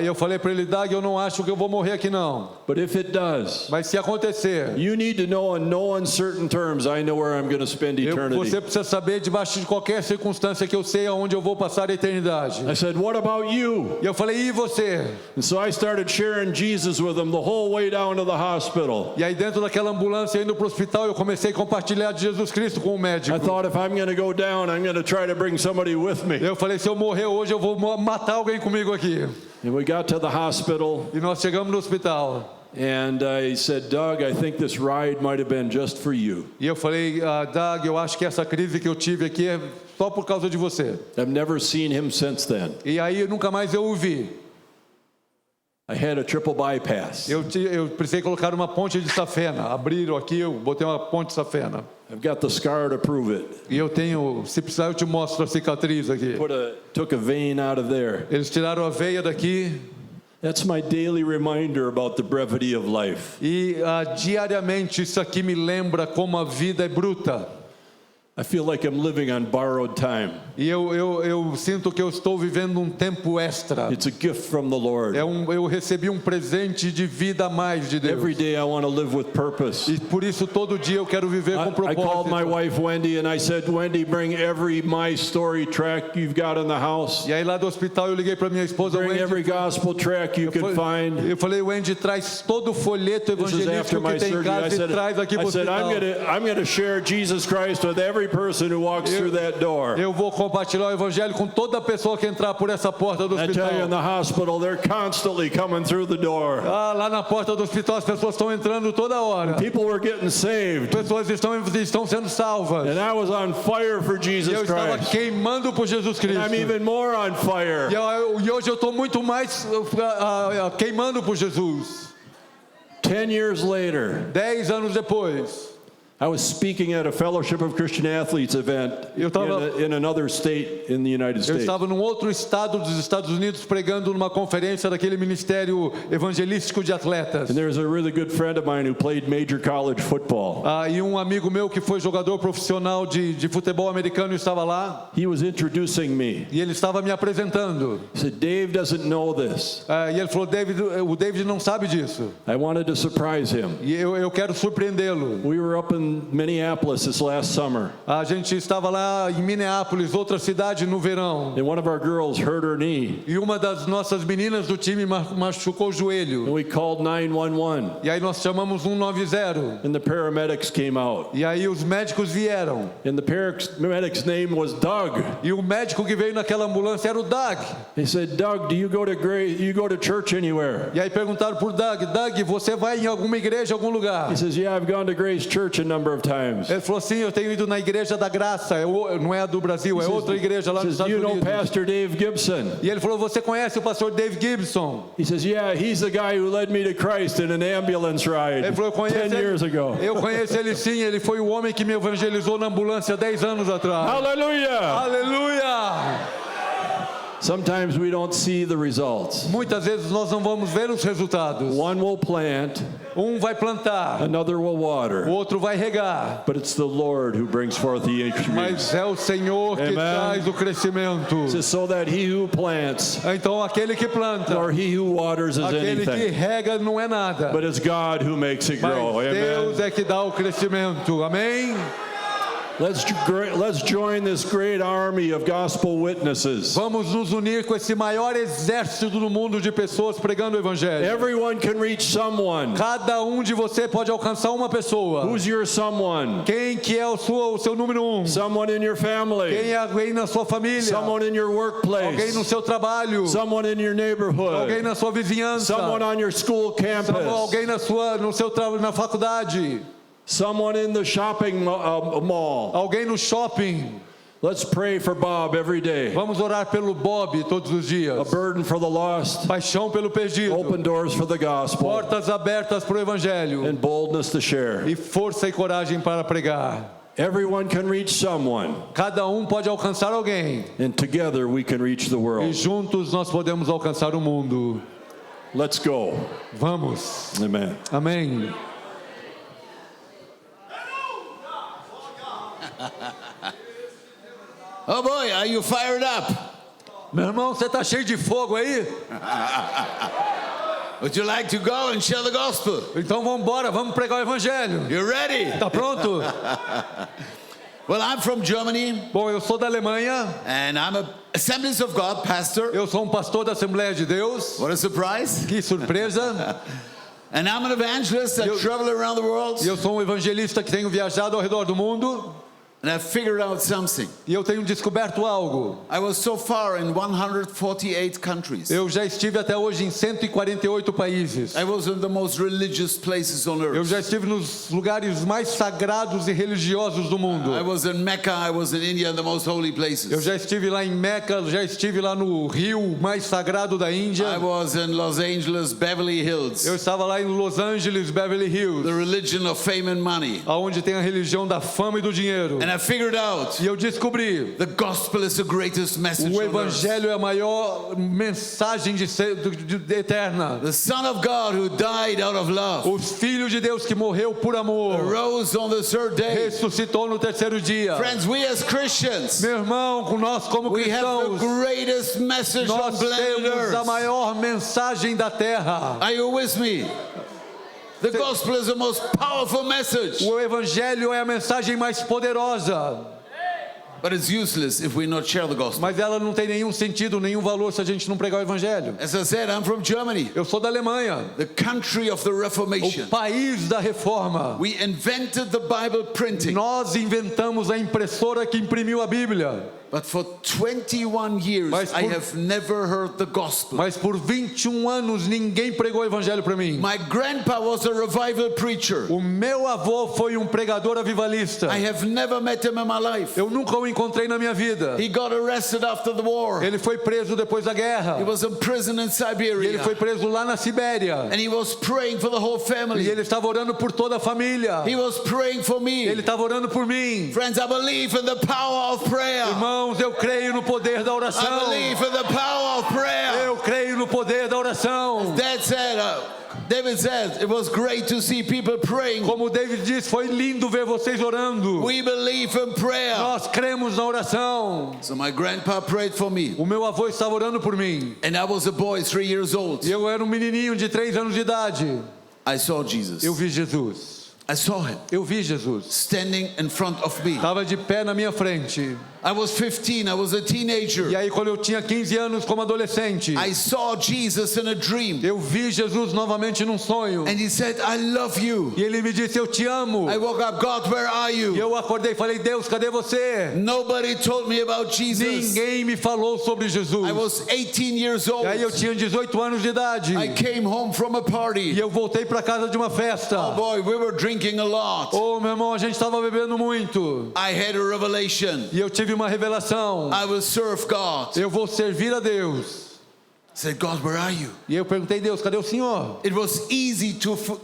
E eu falei para ele, Doug, eu não acho que eu vou morrer aqui não. But if it does, Mas se acontecer, you need to know in no uncertain terms, I know where I'm going to spend eternity. você precisa saber, debaixo de qualquer circunstância, que eu sei aonde eu vou passar a eternidade. I said, what about you? E eu falei, e você? And so I started sharing Jesus with him the whole way down to the hospital. E aí dentro daquela ambulância, indo para o hospital, eu comecei a compartilhar de Jesus Cristo com o médico. I thought if I'm going to go down, I'm going to try to bring somebody with me. Eu falei, se eu morrer hoje, eu vou matar alguém comigo aqui. And we got to the hospital, E nós chegamos no hospital. and I said, Doug, I think this ride might have been just for you. E eu falei, Doug, eu acho que essa crise que eu tive aqui é só por causa de você. I've never seen him since then. E aí nunca mais eu o vi. I had a triple bypass. Eu precisei colocar uma ponte de safena. Abriram aqui, eu botei uma ponte de safena. I've got the scar to prove it. E eu tenho, se precisar eu te mostro a cicatriz aqui. Took a vein out of there. Eles tiraram a veia daqui. That's my daily reminder about the brevity of life. E diariamente isso aqui me lembra como a vida é bruta. I feel like I'm living on borrowed time. E eu sinto que eu estou vivendo um tempo extra. It's a gift from the Lord. Eu recebi um presente de vida a mais de Deus. Every day I want to live with purpose. E por isso todo dia eu quero viver com I called my propósito. wife Wendy and I said, Wendy, bring every My Story track you've got in the house. E aí lá do hospital eu liguei para minha esposa Bring every Wendy. gospel track you can find. Eu falei, Wendy, traz todo o folheto This is after evangelístico my que tem em surgery. I casa e traz aqui para o said hospital. I'm going to share Jesus Christ with every person who walks through that door. Eu vou compartilhar o evangelho com toda pessoa que entrar por essa porta do I tell you, in hospital. the hospital, they're constantly coming through the door. Lá na porta do hospital as pessoas estão entrando toda hora. People were getting saved. Pessoas estão sendo salvas. And I was on fire for E eu Jesus estava Christ. queimando por Jesus Cristo. I'm even more on fire. E hoje eu estou muito mais queimando por Jesus. 10 years later, 10 anos depois, I was speaking at a Fellowship of Christian Athletes event in another state in the United eu States. estava num outro estado dos Estados Unidos pregando numa conferência daquele ministério evangelístico de atletas. And there's a really good friend of mine who played major college football. E um amigo meu que foi jogador profissional de futebol americano estava lá. He was introducing me. E ele estava me apresentando. He said, Dave doesn't know this. E ele falou, o David não sabe disso. I wanted to surprise him. E eu quero surpreendê-lo. We were up in Minneapolis this last summer. A gente estava lá em Minneapolis, outra cidade, no verão. And one of our girls hurt her knee. E uma das nossas meninas do time machucou o joelho. And we called 911. E aí nós chamamos 190. And the paramedics came out. E aí os médicos vieram. And the paramedic's name was Doug. E o médico que veio naquela ambulância era o Doug. He said, Doug, do you go to church anywhere? E aí perguntaram por Doug, Doug, você vai em alguma igreja, algum lugar? He says, yeah, I've gone to Grace Church a number of times. Ele falou assim, eu tenho ido na igreja da Graça, não é a do Brasil, é outra igreja lá nos He says, Estados do you know Unidos. Pastor Dave Gibson? E ele falou, você conhece o pastor Dave Gibson? He says, yeah, he's the guy who led me to Christ in an ambulance ride Ele falou, 10 years ago. Eu conheço ele sim, ele foi o homem que me evangelizou na ambulância 10 anos atrás. Hallelujah! Aleluia! Sometimes we don't see the results. Muitas vezes nós não vamos ver os resultados. One will plant, Um vai plantar, another will o water, outro vai regar. but it's the Lord who brings forth the increase. Mas é o Senhor que Amen. traz o crescimento. Just so that he who plants Então aquele que planta, nor he who waters is aquele que anything, rega não é nada. but it's God who makes it grow. Mas Deus Amen. é que dá o crescimento. Amém? Let's join this great army of gospel witnesses. Vamos nos unir com esse maior exército do mundo de pessoas pregando o evangelho. Everyone can reach someone. Cada de você pode alcançar uma pessoa. Who's your someone? Quem que é o seu número um? Someone in your family. Quem é alguém na sua família? Someone in your Alguém no workplace. seu trabalho? Someone in your Alguém neighborhood. na sua vizinhança? Someone on your school campus. Alguém na faculdade? Someone in the shopping mall. Alguém no shopping? Let's pray for Bob every day. Vamos orar pelo Bob todos os A dias. burden for the lost. Paixão pelo perdido. Open doors for the gospel. Portas abertas para o evangelho. And boldness to share. E força e coragem para pregar. Everyone can reach someone. Cada pode alcançar alguém. And together we can reach the E world. juntos nós podemos alcançar o mundo. Let's go. Vamos. Amen. Amém. Oh boy, are you fired up? Meu irmão, você está cheio de fogo aí? Would you like to go and share the gospel? Então vamos embora, vamos pregar o evangelho. You ready? Tá pronto? Well, I'm from Germany Bom, eu sou da Alemanha. and I'm a Assemblies of God pastor. Eu sou pastor da Assembleia de Deus. What a surprise. Que surpresa. And I'm an evangelist that travel around the world. E eu sou evangelista que tenho viajado ao redor do mundo. And I figured out something. E eu tenho descoberto algo. I was so far in 148 countries. Eu já estive até hoje em 148 países. I was in the most religious places on Eu earth. já estive nos lugares mais sagrados e religiosos do mundo. I was in Mecca, I was in India, the most holy Eu places. já estive lá em Meca, já estive lá no rio mais sagrado da Índia. I was in Los Angeles, Beverly Hills, Eu estava lá em Los Angeles, Beverly Hills, the religion of fame and money. aonde tem a religião da fama e do dinheiro. And I figured out E eu descobri, the gospel is the greatest message o on earth. evangelho é a maior mensagem eterna. The Son of God who died out of love O Filho de Deus que morreu por amor, rose on the third day. ressuscitou no terceiro dia. Friends, we as Christians, Meu irmão, com nós como we have the cristãos, greatest message on nós planet temos a earth. maior mensagem da terra. Are you with me? The gospel is the most powerful message, O evangelho é a mensagem mais poderosa, but it's useless if we not share the gospel. mas ela não tem nenhum sentido, nenhum valor se a gente não pregar o evangelho. As I said, I'm from Germany, Eu sou da Alemanha, the country of the Reformation. o país da reforma. We invented the Bible printing, Nós inventamos a impressora que imprimiu a Bíblia, but for 21 years Mas I por- have never heard the gospel. mas por 21 anos ninguém pregou o evangelho para mim. My grandpa was a revival preacher. O meu avô foi pregador avivalista. I have never met him in my life. Eu nunca o encontrei na minha vida. He got arrested after the war. Ele foi preso depois da guerra. He was in prison in E Siberia. ele foi preso lá na Sibéria. And he was praying for the whole E family. ele estava orando por toda a família. He was praying for me. Ele estava orando por mim. Friends, I believe in the power of prayer. Irmãos, eu creio no poder da I oração. believe in the power of prayer. Eu creio no poder da oração. David said, it was great to see people praying. Como David disse, foi lindo ver vocês orando. We believe in prayer. Nós cremos na oração. So my grandpa prayed for me. O meu avô estava orando por mim. And I was a boy, 3 years old. E eu era menininho de 3 anos de idade. I saw Jesus. Eu vi Jesus. I saw him Eu vi Jesus. standing in front of me. Estava de pé na minha frente. I was 15, I was a teenager. E aí, quando eu tinha 15 anos como adolescente, I saw Jesus in a dream. eu vi Jesus novamente num sonho. And he said, I love you. E ele me disse, eu te amo. I woke up, God, where are E you? eu acordei e falei, Deus, cadê você? Nobody told me about Jesus. Ninguém me falou sobre Jesus. I was 18 years E old. aí eu tinha 18 anos de idade. I came home from a party. E eu voltei para casa de uma festa. Oh boy, we were drinking a lot. Oh, meu irmão, a gente estava bebendo muito. I had a revelation. E eu tive uma revelação. I will serve God. Eu vou servir a Deus. said, God, where are you? E eu perguntei, Deus, cadê o Senhor? It was easy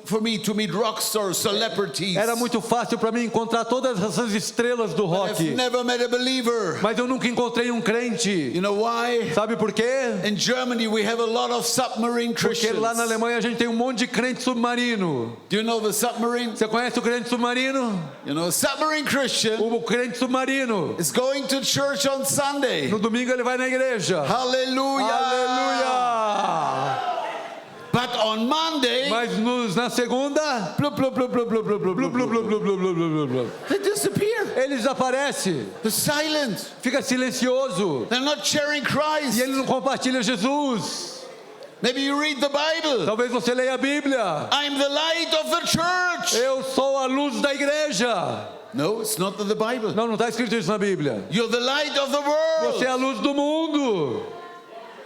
for me to meet rock stars, celebrities. Era muito fácil para mim encontrar todas essas estrelas do rock. I've never met a believer. Mas eu nunca encontrei um crente. You know why? Sabe por quê? In Germany we have a lot of submarine Porque Christians. lá na Alemanha a gente tem um monte de crente submarino. Do you know the submarine? Você conhece o crente submarino? You know, a submarine Christian O crente submarino. is going to church on Sunday. No domingo ele vai na igreja. Hallelujah. Aleluia! But on Monday, Mas na segunda, blup, blup, blup, blup, blup, blup, blu, blup, blu, blu, blu, blu, blu, blu, blu. they disappear. Ele desaparece, They're silent. fica silencioso. They're not sharing E Christ. ele não compartilha Jesus. Maybe you read the Bible. Talvez você leia a Bíblia. I'm the light of the church. Eu sou a luz da igreja. No, it's not in the Bible. Não está escrito isso na Bíblia. You're the light of the world. Você é a luz do mundo.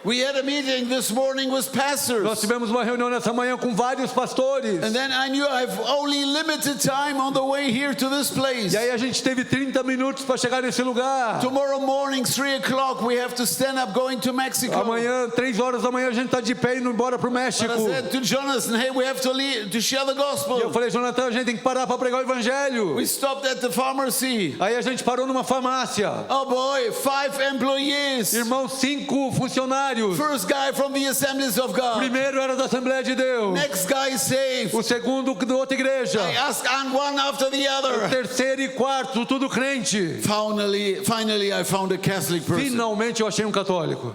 We had a meeting this morning with Nós pastors. tivemos uma reunião nessa manhã com vários pastores. And then I knew I have only limited time on the way here to this place. E aí a gente teve 30 minutos para chegar nesse lugar. Tomorrow morning, 3 o'clock, we have to stand up going to Mexico. Amanhã, 3 horas da manhã, a gente está de pé indo embora para o But México. I said to Jonathan, hey, we have to leave to share the E eu gospel. falei, Jonathan, a gente tem que parar para pregar o evangelho. We stopped at the pharmacy. Aí a gente parou numa farmácia. Oh boy, 5 employees. Irmãos, 5 funcionários. First guy from the Assemblies of O God. primeiro era da Assembleia de Deus. Next guy saved. O segundo da outra igreja. I asked and one after the O other. terceiro e quarto, tudo crente. Finally, I found a Catholic person. Finalmente eu achei um católico.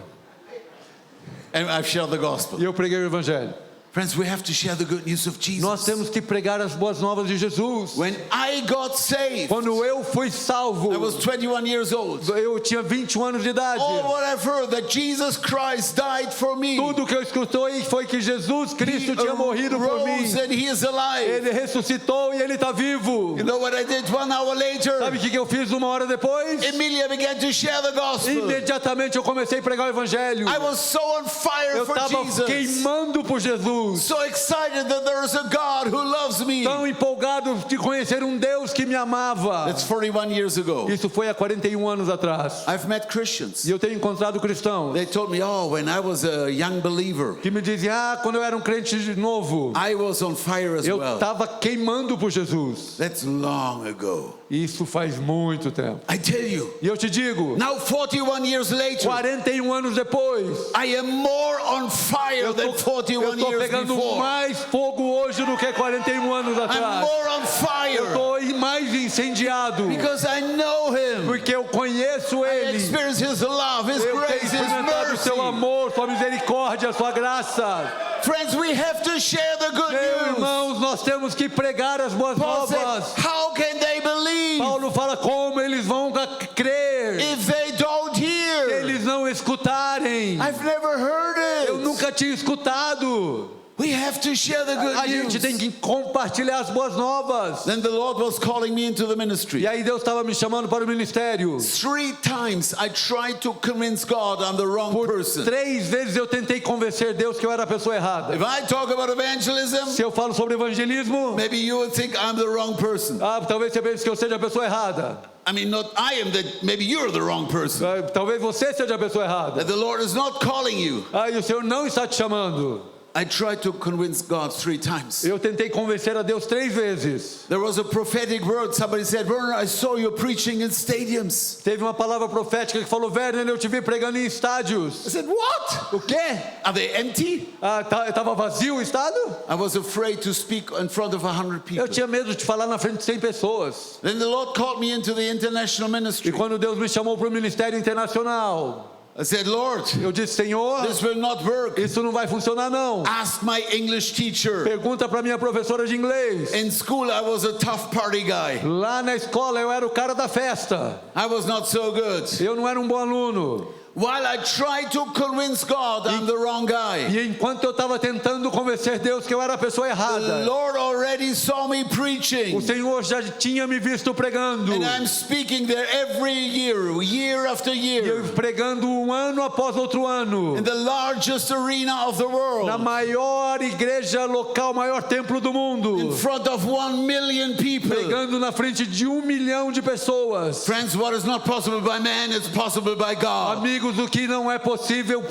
And I've shared the gospel. E eu preguei o evangelho. Friends, we have to share the good news of Nós Jesus. temos que pregar as boas novas de Jesus. When I got saved, Quando eu fui salvo, I was 21 years old. eu tinha 21 anos de idade. All what I've heard that Jesus Christ died for me. Tudo que eu escutei foi que Jesus Cristo He tinha morrido por mim. arose and he is alive. Ele ressuscitou e ele está vivo. You know what I did 1 hour later? Sabe o que eu fiz uma hora depois? Immediately I began to share the gospel. Imediatamente eu comecei a pregar o evangelho. I was so on fire Eu for estava Jesus. queimando por Jesus. So excited that there is a God who loves me. Tão empolgado de conhecer um Deus que me amava. That's 41 years ago. Isso foi há 41 anos atrás. I've met Christians. E eu tenho encontrado cristãos They told me, oh, when I was a young believer, que me diziam, quando eu era um crente novo, I was on fire as eu well. estava queimando por Jesus. That's long ago. Isso faz muito tempo. I tell you, E eu te digo, now 41 years later, 41 anos depois, I am more on fire eu than estou 41 years pegando before. mais fogo hoje do que 41 anos I'm atrás. more on Eu fire estou mais incendiado, because I know Him. porque eu conheço I Ele. experience His love, His Eu tenho grace, His experimentado o mercy. seu amor, sua misericórdia, sua graça. Friends, we have to share the good Meus news. irmãos, nós temos que pregar as boas Paul said, novas. how can they believe Paulo fala como eles vão crer if they don't se hear? eles não escutarem. I've never heard Eu it. nunca tinha escutado. We have to share the good A gente tem news. que compartilhar as boas novas. Then the Lord was calling me into the ministry. E aí Deus estava me chamando para o ministério. 3 times I tried to convince God I'm the wrong person. 3 vezes eu tentei convencer Deus que eu era a pessoa errada. If I talk about evangelism, Se eu falo sobre evangelismo, maybe you would think I'm the wrong person. talvez você pense que eu seja a pessoa errada. I mean, not I am that, maybe you're the wrong person. Talvez você seja a pessoa errada. That the Lord is not calling you. E o Senhor não está te chamando. I tried to convince God 3 times. Eu tentei convencer a Deus 3 vezes. There was a prophetic word. Somebody said, Werner, I saw you preaching in stadiums. Teve uma palavra profética que falou, Werner, eu te vi pregando em I estádios. said, what? O quê? Are they empty? Estava vazio o estádio? I was afraid to speak in front of 100 people. Eu tinha medo de falar na frente de 100 pessoas. Then the Lord called me into the international E ministry. quando Deus me chamou para o ministério internacional, I said, Lord, eu disse, Senhor, this will not work. isso não vai funcionar não. Ask my English teacher. Pergunta para minha professora de inglês. In school, I was a tough party guy. Lá na escola eu era o cara da festa. I was not so good. Eu não era um bom aluno. While I tried to convince God I'm the wrong guy, E enquanto eu estava tentando convencer Deus que eu era a pessoa the errada, Lord already saw me preaching. o Senhor já tinha me visto pregando. And I'm speaking there every year after E year, eu pregando um ano após outro ano. in the largest arena of the Na world, maior igreja local, maior templo do mundo. in front of 1 million people. Pregando na frente de 1 milhão de pessoas. Friends, what is not possible by man is possible by God. Amigos, amigos, o que não é possível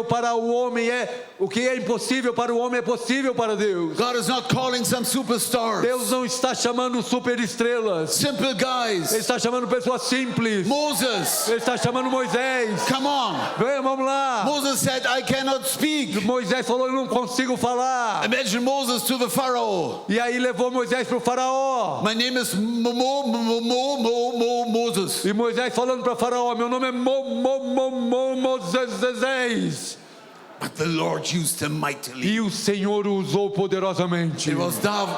para o homem o que é impossível para o homem é possível para Deus. God is not calling some superstars. Deus não está chamando superestrelas. Simple Ele guys. está chamando pessoas simples. Moses, Ele está chamando Moisés. come on. Vem, vamos lá. Moses said, I cannot speak. Moisés falou, eu não consigo falar. Imagine Moses to the Pharaoh. E aí levou Moisés para o faraó. My name is Moses. E Moisés falando para faraó, meu nome é Moisés. But the Lord used him mightily. E o Senhor o usou poderosamente. It was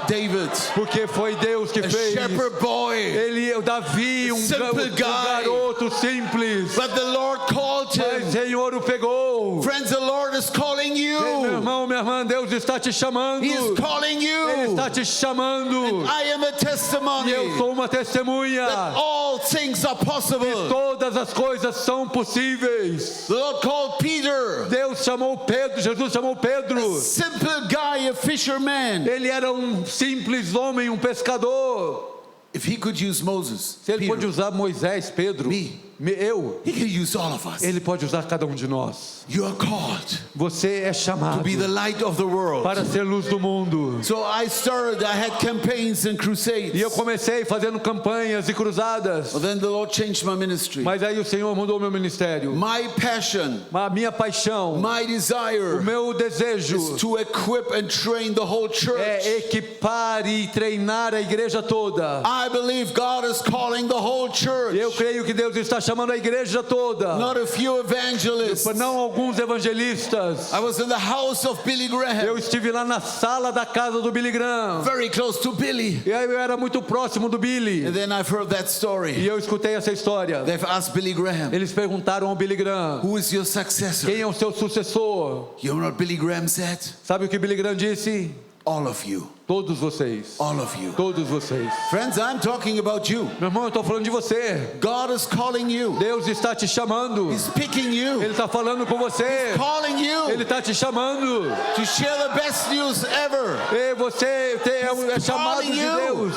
David, Porque foi Deus que a fez. shepherd boy. Ele, Davi, Simple guy. garoto simples. But the Lord called Mas o him. Senhor o pegou. Friends, the Lord is calling Ei, meu you. irmão, minha irmã, Deus está te chamando. He is calling Ele you. está te chamando. I am a E testimony eu sou uma testemunha. that all things are possible. Todas as coisas são possíveis. The Lord called Peter, Deus chamou Pedro, Jesus chamou Pedro. simple guy, a fisherman. Ele era um simples homem, um pescador. If he could use Moses, Se ele pode Peter, usar Moisés, Pedro, eu, he can use all of us. ele pode usar cada um de nós. You are called Você é to chamado be the light of the world. para ser luz do mundo. So I had campaigns and crusades. E eu comecei fazendo campanhas e cruzadas. Well, then the Lord changed my ministry. Mas aí o Senhor mudou meu ministério. My passion, A minha paixão, my o desire meu desejo is to equip and train the whole church. é equipar e treinar a igreja toda. I believe God is calling the whole church, Eu creio que Deus está chamando a igreja toda. not a few evangelists. Não alguns evangelistas. I was in the house of Billy Eu Graham, estive lá na sala da casa do Billy Graham. very close to Billy. E aí eu era muito próximo do Billy. And then I've heard that E story. eu escutei essa história. They've asked Billy Graham, Eles perguntaram ao Billy Graham: who is your successor? quem é o seu sucessor? You know what Billy Graham said? Sabe o que Billy Graham disse? All of you. Todos vocês. All of you. Todos vocês. Friends, I'm talking about you. Meu irmão, eu estou falando de você. God is calling you. Deus está te chamando. He's picking you. Ele está falando com você. Calling you Ele está te chamando. to share the best news ever. E você é chamado de Deus.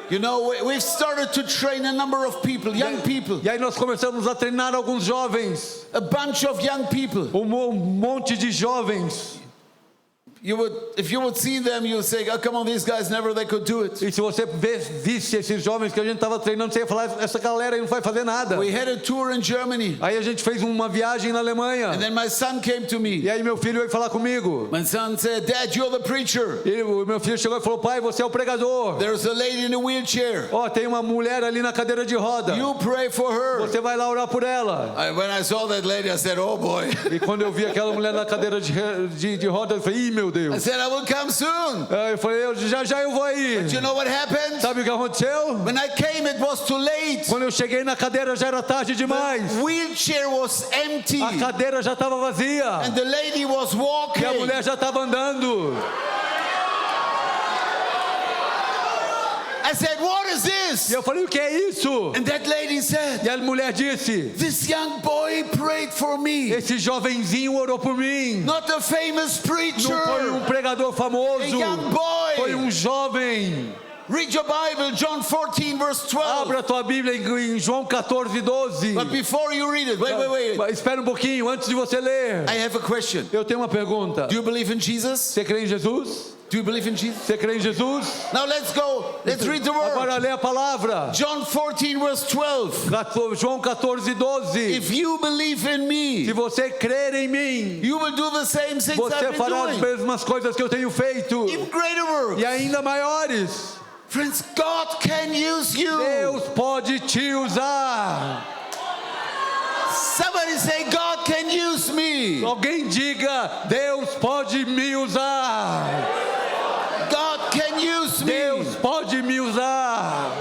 You know, we've started to train a number of people, young people, E aí nós começamos a treinar alguns jovens. a bunch of young people. Um monte de jovens. If you would see them, you would say, oh, come on, these guys, never they could do it. E se você visse esses jovens que a gente estava treinando, você ia falar, essa galera aí não vai fazer nada. We had a tour in Germany, Aí a gente fez uma viagem na Alemanha. and then my son came to me. E aí meu filho veio falar comigo. My son said, Dad, you're the preacher. E o meu filho chegou e falou, pai, você é o pregador. There's a lady in a wheelchair. Ó, tem uma mulher ali na cadeira de roda. You pray for her. Você vai lá orar por ela. When I saw that lady, I said, oh boy. E quando eu vi aquela mulher na cadeira de roda, eu falei, ih, meu I Deus. said, I will come soon. Aí eu falei, já eu vou aí. Do you know what happened? Sabe o que aconteceu? When I came, it was too late. Quando eu cheguei na cadeira já era tarde demais. Wheelchair was empty, A cadeira já estava vazia. and the lady was E a walking. mulher já estava andando. I said, what is E this? eu falei, o que é isso? And that lady said, E a mulher disse, this young boy prayed for me. esse jovenzinho orou por mim. Not a famous Não foi preacher, pregador a famoso. young Foi boy. jovem. Read your Bible, John 14, verse 12. Abra a tua Bíblia em João 14:12. But before you read it, wait. Mas espera um pouquinho, antes de você ler. I have a question. Eu tenho uma pergunta. Do you believe in Jesus? Você crê em Jesus? Do you believe in Jesus? Você crê em Jesus? Now let's go. Let's read the Agora word. lê a palavra. John 14, verse 12. João 14:12. If you believe in Se me, você crer em mim, you will do the same things você I've been fará as doing. mesmas coisas que eu tenho feito. Even greater works. E ainda maiores. Friends, God can use you. Deus pode te usar. Somebody say, God can use me. Alguém diga, Deus pode me usar. God can use me. Deus pode me usar.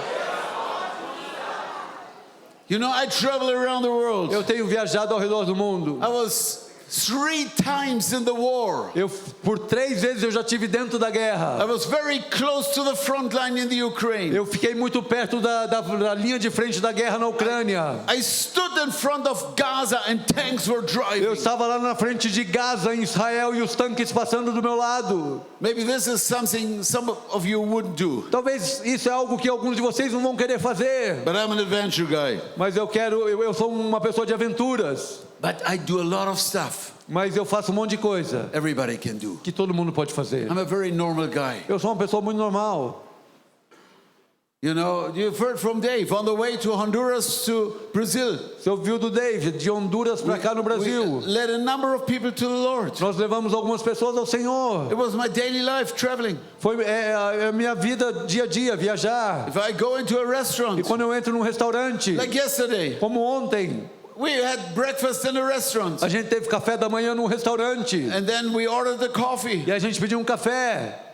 You know, I travel around the world. Eu tenho viajado ao redor do mundo. I was 3 times in the war. Por 3 vezes eu já estive dentro da I guerra. was very close to the front line in the Ukraine. Eu fiquei muito perto da linha de frente da guerra na Ucrânia. I stood in front of Gaza and tanks were driving. Eu estava lá na frente de Gaza, em Israel, e os tanques passando do meu lado. Maybe this is something some of you wouldn't do. Talvez isso é algo que alguns de vocês não vão querer fazer. But I'm an adventure guy. Mas eu sou uma pessoa de aventuras. But I do a lot of stuff Mas eu faço um monte de coisa everybody can do. que todo mundo pode fazer. I'm a very normal guy. Eu sou uma pessoa muito normal. You know, you've heard from Dave on the way to Honduras to Brazil. Você ouviu do David, de Honduras para cá no We Brasil. led a number of people to the Lord. Nós levamos algumas pessoas ao Senhor. It was my daily life traveling. Foi a minha vida dia a dia, viajar. If I go into a E restaurant, quando eu entro num restaurante, like yesterday, como ontem, we had breakfast in a restaurant. a gente teve café da manhã num restaurante. And then we ordered the coffee. E a gente pediu um café.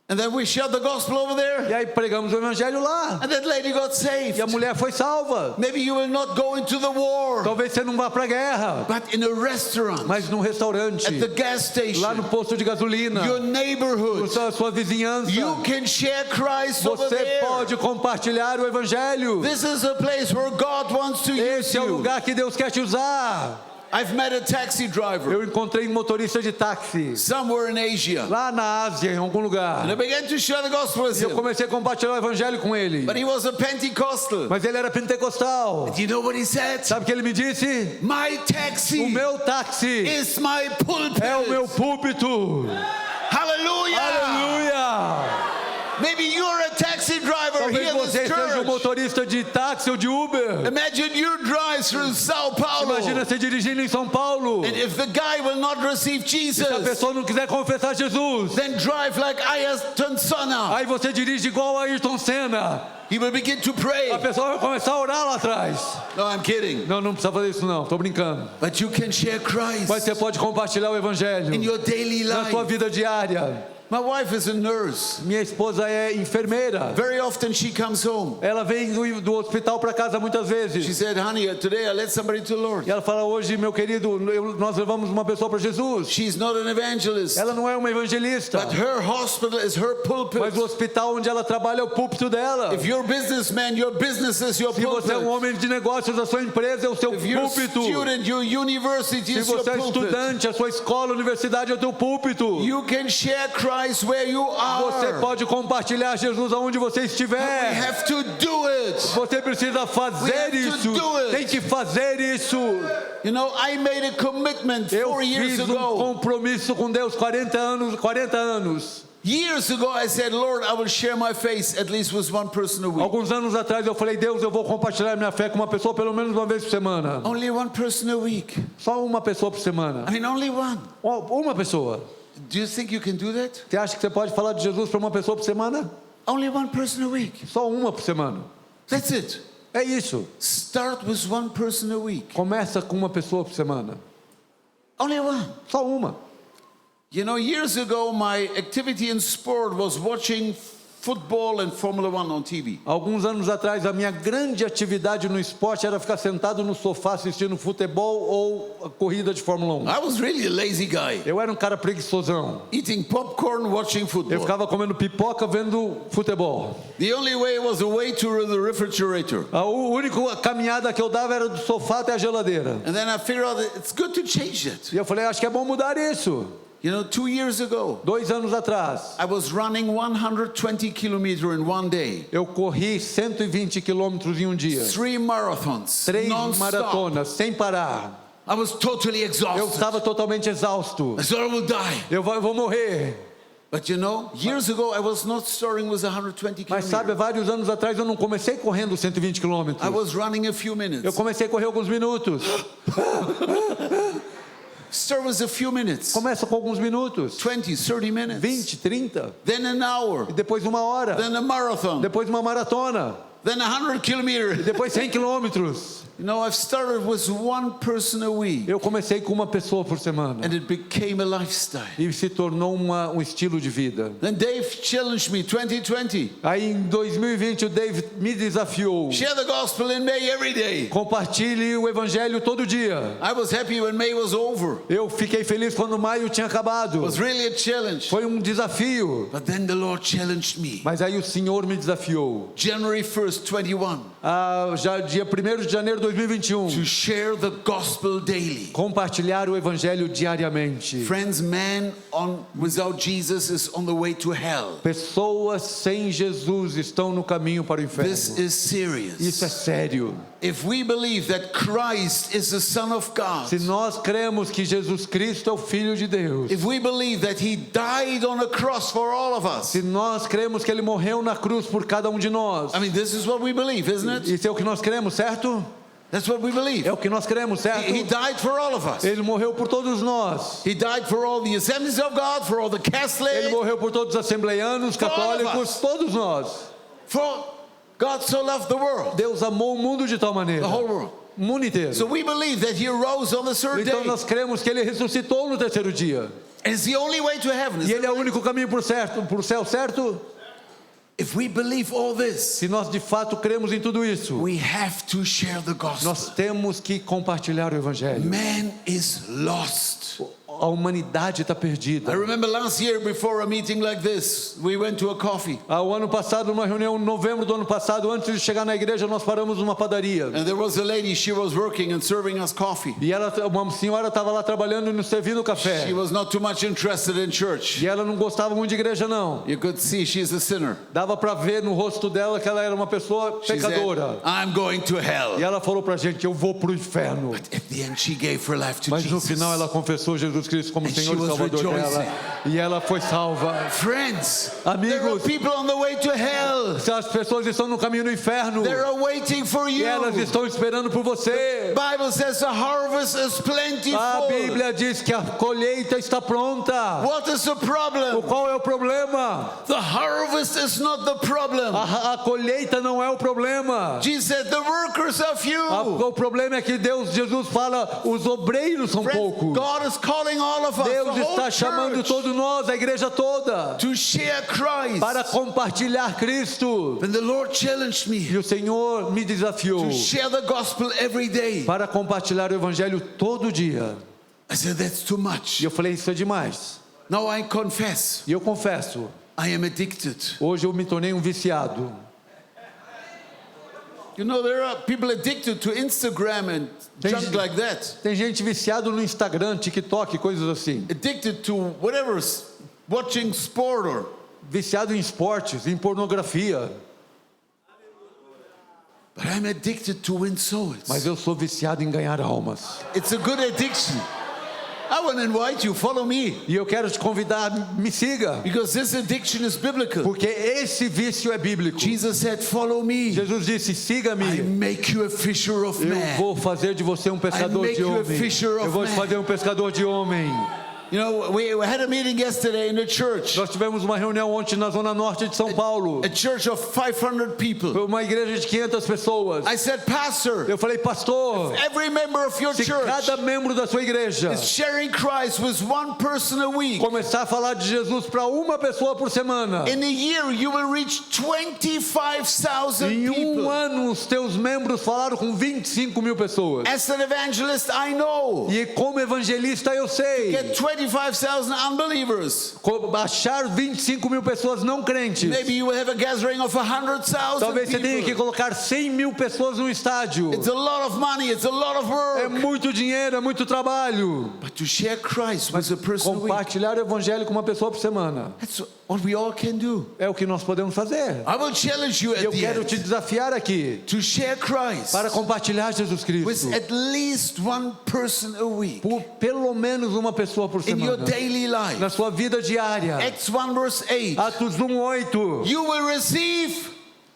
And then we shared the gospel over there. E aí pregamos o evangelho lá. And that lady got saved. E a mulher foi salva. Maybe you will not go into the war, Talvez você não vá para a guerra, but in a restaurant, mas num restaurante, at the gas lá no station, posto de gasolina, your neighborhood, a sua vizinhança, you can share Christ over você there. pode compartilhar o evangelho. This is a place where God wants to use Esse é o you. lugar que Deus quer te usar. I've met a taxi driver Eu encontrei um motorista de táxi somewhere in Asia. lá na Ásia, em algum lugar. And I began to share the gospel with E eu him. comecei a compartilhar o evangelho com ele. But he was a Pentecostal. Mas ele era pentecostal. Do you know what he said? Sabe o que ele me disse? My O taxi meu táxi is my pulpit. é o meu púlpito. Hallelujah. Aleluia! Maybe you're a taxi driver Talvez here in this você seja um church. motorista de táxi ou de Uber. Imagine you drive through Sao Paulo. Imagina você dirigindo em São Paulo. And if the guy will not receive Se a Jesus, pessoa não quiser confessar Jesus, then drive like Ayrton Senna. aí você dirige igual a Ayrton Senna. He will begin to pray. A pessoa vai começar a orar lá atrás. No, I'm kidding. Não, não precisa fazer isso não, tô brincando. But you can share Christ Mas você pode compartilhar o evangelho in your daily na sua life. vida diária. My wife is a nurse. Minha esposa é enfermeira. Very often she comes home. Ela vem do hospital para casa muitas She vezes. said, honey, today I led somebody to the Lord. E ela fala, hoje, meu querido, nós levamos uma pessoa para Jesus. She's not an evangelist, Ela não é uma evangelista, but her hospital is her pulpit. mas o hospital onde ela trabalha é o púlpito dela. If you're a businessman, your business is your Se você é um pulpit. homem de negócios, a sua empresa é o seu If you're a púlpito. student, your university Se is your você é pulpit. estudante, a sua escola, a universidade é o teu púlpito. You can share Christ where you Você are. pode compartilhar Jesus aonde você We estiver. have to do it. Você precisa We fazer have to isso. do it. Tem que fazer isso. You know, I made a commitment Eu 4 years fiz um ago. compromisso com Deus 40 anos. Years ago, I said, Lord, I will share my faith at least with one person a week. Alguns anos atrás eu falei, Deus, eu vou compartilhar minha fé com uma pessoa pelo menos uma vez por semana. Only one person a week. Só uma pessoa por semana. I mean, only one. Uma pessoa. Do you think you can do that? Você acha que você pode falar de Jesus para uma pessoa por semana? Only one person a week. Só uma por semana. That's it. É isso. Start with one person a week. Começa com uma pessoa por semana. Only one. Só uma. You know, years ago, my activity in sport was watching football and Formula One on TV. Alguns anos atrás, a minha grande atividade no esporte era ficar sentado no sofá assistindo futebol ou a corrida de Fórmula 1. I was really a lazy guy, Eu era um cara preguiçosão. eating popcorn, watching Eu football. ficava comendo pipoca vendo futebol. The only way was away to the refrigerator. A única caminhada que eu dava era do sofá até a geladeira. And then I figured out that it's good to change it. E eu falei, acho que é bom mudar isso. You know, 2 years ago, 2 anos atrás, I was running 120 kilometers in one day. eu corri 120 quilômetros em um dia. 3 marathons, 3 non-stop. maratonas, sem parar. I was totally Eu exhausted. estava totalmente exausto. I thought I would die. Eu vou morrer. But you know, years ago, I was not starting with 120 Mas sabe, há kilometers. vários anos atrás eu não comecei correndo 120 I quilômetros. was running a few Eu minutes. comecei a correr alguns minutos. Start with a few minutes. Começa com alguns minutos. 20, 30 minutes. 20, 30. Then an hour. E depois uma hora. Then a marathon. Depois uma maratona. Then 100 E kilometers. depois 100 quilômetros. You know, I've started with one person a week, Eu comecei com uma pessoa por semana and it became a lifestyle. e se tornou um estilo de vida. Then Dave challenged me, 2020, Aí em 2020 o David me desafiou. share the gospel in May every day. Compartilhe o evangelho todo dia. I was happy when May was over. Eu fiquei feliz quando maio tinha It acabado. was really a challenge. Foi um desafio. But then the Lord challenged me. Mas aí o Senhor me desafiou. January 1st, 21, Já dia 1º de janeiro de 2021. to share the gospel daily. Compartilhar o evangelho diariamente. Friends, man without Jesus is on the way to hell. Pessoas sem Jesus estão no caminho para o inferno. This is serious. Isso é sério. If we believe that Christ is the Son of God, Se nós cremos que Jesus Cristo é o Filho de Deus, if we believe that He died on a cross for all of us, se nós cremos que Ele morreu na cruz por cada um de nós, I mean, this is what we believe, isn't it? isso é o que nós cremos, certo? That's what we believe. É o que nós cremos, certo? He died for all of us. Ele morreu por todos nós. He died for all the Assemblies of God, for all the Ele Catholics, morreu por todos os assembleianos, católicos, todos nós. for God so loved the world, Deus amou o mundo de tal maneira, the whole world. o mundo inteiro. So we believe that He arose on the third Então day. nós cremos que Ele ressuscitou no terceiro dia. And it's the only way to heaven. E Ele é o único caminho para o céu, certo? If we believe all this, Se nós de fato cremos em tudo isso, we have to share the gospel. nós temos que compartilhar o evangelho. Man is lost. A humanidade está perdida. I remember last year before a meeting like this, we went to a coffee. O ano passado, numa reunião em novembro do ano passado, antes de chegar na igreja, nós paramos numa padaria. And there was a lady, she was working and serving us coffee. E uma senhora estava lá trabalhando e nos servindo café. She was not too much interested in church. E ela não gostava muito de igreja, não. You could see she's a sinner. Dava para ver no rosto dela que ela era uma pessoa She said, pecadora. I'm going to hell. E ela falou pra gente, eu vou pro inferno. At the end, she gave her life to Mas no Jesus. final ela confessou Jesus Cristo como And Senhor she e was Salvador rejoicing. dela. E ela foi salva. Friends, there are Amigos, people on the way to hell. as pessoas estão no caminho do inferno. They're waiting for E you. elas estão esperando por você. Bible says the harvest is plentiful. A Bíblia diz que a colheita está pronta. What is the problem? Qual é o problema? The harvest is not the problem. A colheita não é o problema. Jesus said the workers are few. O problema é que Jesus fala, os obreiros são Friends, poucos. God is calling all of us, Deus the whole está chamando church, todos nós, a igreja toda, to share Christ. para compartilhar Cristo. And the Lord challenged me E o Senhor me desafiou to share the gospel every day. para compartilhar o evangelho todo dia. I said that's too E much. eu falei, isso é demais. Now I confess, E eu confesso, I am addicted. hoje eu me tornei um viciado. You know, there are people addicted to Instagram and junk like that. Tem gente viciado no Instagram, TikTok, coisas assim. Addicted to whatever, watching sport or. Viciado em esportes, em pornografia. But I'm addicted to win souls. Mas eu sou viciado em ganhar almas. It's a good addiction. I want to invite you, follow me. E eu quero te convidar, me siga. Because this addiction is biblical. Porque esse vício é bíblico. Jesus said, follow me. Jesus disse, I siga-me. make you a fisher of Eu men. vou fazer de você um pescador make de you a homem. fisher of Eu vou te men. fazer um pescador de homem. You know, we had a meeting yesterday in the church. Nós tivemos uma reunião ontem na zona norte de São Paulo. A church of 500 people. Foi uma igreja de 500 pessoas. I said, Pastor, Eu falei, pastor, every member of your se church cada membro da sua igreja is sharing Christ with one person a week, começar a falar de Jesus para uma pessoa por semana, in a year you will reach 25,000 em people. ano os teus membros falaram com 25 mil pessoas. As an evangelist, I know. E como evangelista eu sei, Get 25,000 unbelievers. achar 25 mil pessoas não crentes. Maybe you will have a gathering of 100,000 Talvez você tenha que people. colocar 100 mil pessoas no estádio. It's a lot of money, it's a lot of É work. muito dinheiro, é muito trabalho. But to share Christ with a person a week, Compartilhar o evangelho com uma pessoa por semana that's what we all can do. é o que nós podemos fazer. I will challenge you E eu at the quero te end desafiar aqui to share Christ para compartilhar Jesus Cristo with at least one person a week por pelo menos uma pessoa por in your semana daily life. na sua vida diária. Acts 1 verse 8. Atos 1:8. You will receive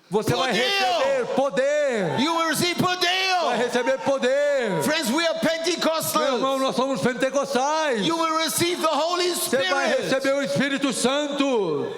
Você vai poder. receber poder. You will receive Vai poder. receber poder. Friends, we are Meu irmão, Pentecostals. nós somos pentecostais. You will receive the Holy Você vai Spirit. receber o Espírito Santo.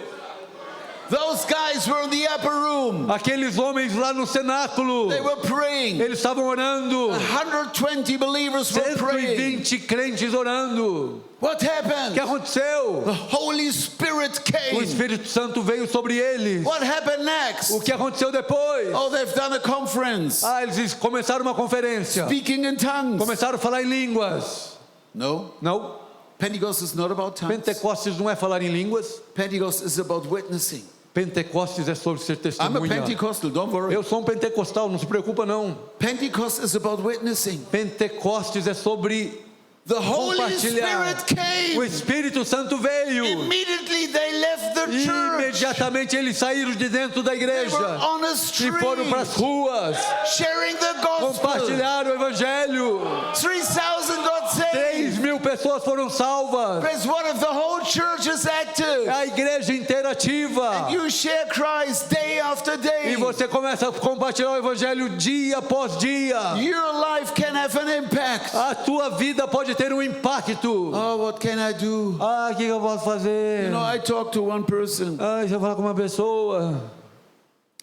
Those guys guys were in the upper room. Aqueles homens lá no cenáculo, They were praying. eles estavam orando. 120 believers were praying. 120 crentes orando. What O que happened? aconteceu? The Holy Spirit O came. Espírito Santo veio sobre eles. What happened next? O que aconteceu depois? Oh, they've done a conference. Eles começaram uma conferência. Speaking in tongues. Começaram a falar em línguas. No. Não? Pentecost is not about tongues. Pentecostes não é falar em línguas. Pentecost is about witnessing. Pentecostes é sobre ser I'm a testemunha. Pentecostal, don't worry. Eu sou um pentecostal, não se preocupa não. Pentecost is about witnessing. Pentecostes é sobre The Holy compartilhar. Spirit came. O Espírito Santo veio. Immediately they left the E church. imediatamente eles saíram de dentro da They were igreja on a e street foram para as ruas, sharing the gospel. compartilharam o evangelho. 3,000 got saved. 3.000 pessoas foram salvas. Praise what if the whole church is active? A igreja inteira ativa. You share Christ day after day. E você começa a compartilhar o evangelho dia após dia. Your life can have an impact. A tua vida pode ter um impacto. Oh, what can I do? O que eu posso fazer? You know, I talked to one person. Se eu falar com uma pessoa.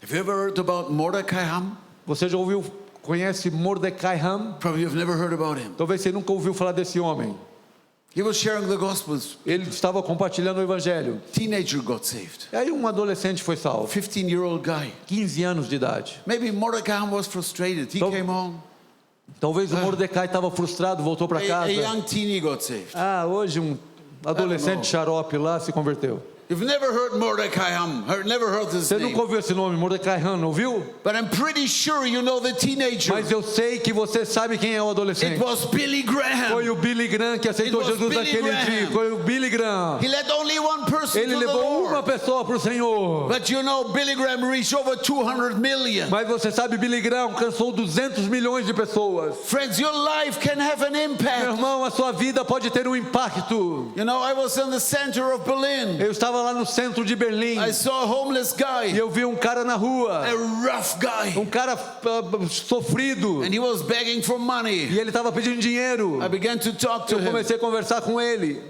Have you ever heard about Mordecai Ham? Você já conhece Mordecai Ham? Probably you've never heard about him. Talvez você nunca ouviu falar desse homem. He was sharing the gospels. Ele estava compartilhando o evangelho. Teenager got saved. E aí um adolescente foi salvo. 15-year-old guy. 15 anos de idade. Maybe Mordecai Ham was frustrated. He Então- came home. Talvez o Mordecai estava frustrado, voltou para A casa. young teenie got saved. Hoje um adolescente xarope lá se converteu. You've never heard Mordecai Ham. Never heard his Você name. nunca ouviu esse nome, Mordecai Ham, ouviu? But I'm pretty sure you know the teenager. Mas eu sei que você sabe quem é o adolescente. It was Billy Graham. Foi o Billy Graham que aceitou It was Jesus Billy naquele Graham. dia. Foi o Billy Graham. He led only one person Ele to the levou uma Lord. pessoa para o Senhor. But you know, Billy Graham reached over 200 million. Mas você sabe, Billy Graham alcançou 200 milhões de pessoas. Friends, your life can have an Meu impact. irmão, a sua vida pode ter um impacto. You know, I was in the center of Berlin. Eu estava lá no centro de Berlim I saw a homeless e guy, eu vi um cara na rua, a rough guy, um cara sofrido, and he was begging for money. e ele estava pedindo dinheiro. I began to talk to Eu him, comecei a conversar com ele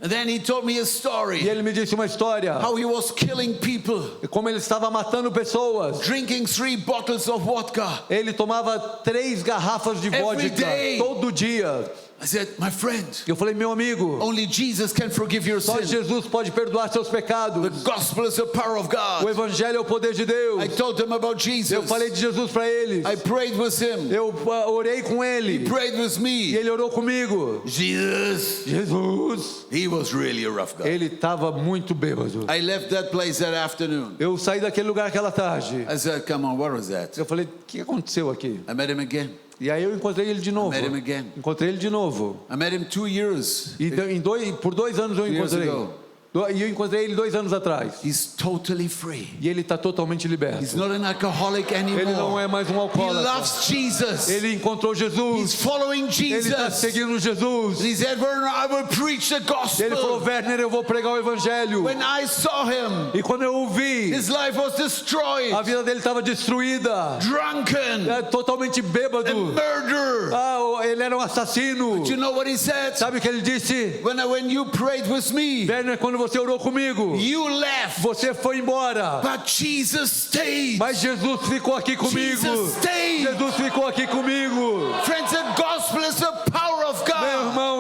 and then he told me a e story ele me disse uma história, how he was killing people, como ele estava matando pessoas. drinking 3 bottles of vodka. Ele tomava 3 garrafas de Every vodka day. todo dia. I said, my friend, Eu falei, meu amigo, only Jesus can forgive your só sin. Jesus pode perdoar seus The pecados. gospel is the power of O God. evangelho é o poder de Deus. I told them about Eu Jesus. falei de Jesus para eles. I prayed with him. Eu orei com He ele prayed with e me. ele orou comigo. Jesus, Jesus, he was really a rough guy. ele estava muito bêbado. I left that place that afternoon. Eu saí daquele lugar aquela tarde. I said, come on, what was that? Eu falei, o que aconteceu aqui? I met him again. E aí eu encontrei ele de novo. I met him again. Encontrei ele de novo. I met him 2 years. E por 2 anos eu Years encontrei. ago. E eu encontrei ele 2 anos atrás. He's totally free. E ele está totalmente liberto. He's not an alcoholic Ele não anymore. é mais um He alcoólatra. loves Jesus. Ele encontrou He's Jesus. following Ele está Jesus. seguindo Jesus. He said, Werner, I will preach the Ele falou, gospel. Werner, eu vou pregar o evangelho. When I saw him, E quando eu ouvi, his life was destroyed, a vida dele estava destruída. drunken, Totalmente a bêbado. murderer. Ele era um assassino. Do you know what he said? Sabe o que ele disse? When you prayed with me, Werner, quando você orou comigo, you left, você foi embora. but Jesus stayed. Mas Jesus ficou aqui comigo. Jesus stayed. Jesus ficou aqui comigo. Friends, the gospel is the power of God.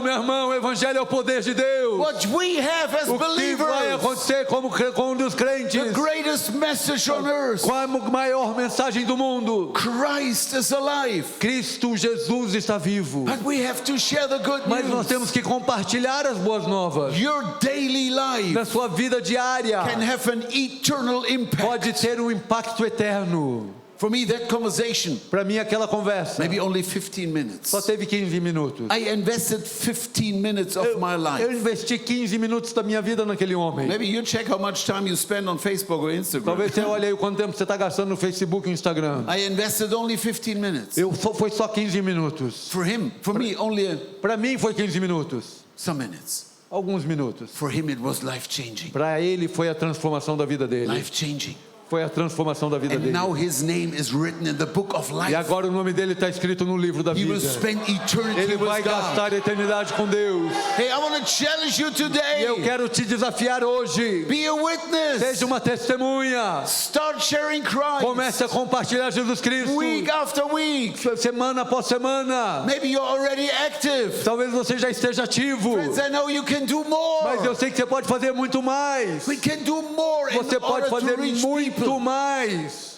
Meu irmão, o evangelho é o poder de Deus. What we have as O que vai believers, acontecer com um dos crentes? the greatest message on earth, Qual a maior mensagem do mundo? Christ is alive. Cristo Jesus está vivo. But we have to share the good Mas nós news. temos que compartilhar as boas novas. Your daily life Na sua vida diária can have an eternal impact. pode ter um impacto eterno. For me, that conversation, Para mim, aquela conversa maybe only 15 minutes. só teve 15 minutos. I invested 15 minutes of my Eu life. investi 15 minutos da minha vida naquele homem. Maybe you check how much time you spend on Facebook or Instagram. Talvez você olhe aí quanto tempo você está gastando no Facebook e Instagram. I invested only 15 minutes. Foi só 15 minutos. For him, for me, only Para mim foi 15 minutos. some minutes. Alguns minutos. For him, it was life changing. Para ele foi a transformação da vida dele. Life changing. Foi a transformação da vida And dele. now his name is written in the book of E life. agora o nome dele está escrito no livro da He will vida. spend eternity Ele vai with God. gastar a eternidade com Deus. Hey, I want to challenge you E eu today. quero te desafiar hoje. Be a witness. Seja uma testemunha. Start sharing Christ. Comece a compartilhar Jesus Cristo. Week after week. Semana após semana. Maybe you're already active. Talvez você já esteja ativo. Friends, I know you can do Mas eu more. sei que você pode fazer muito mais. We can do more in Você pode order fazer to reach muito people. mais.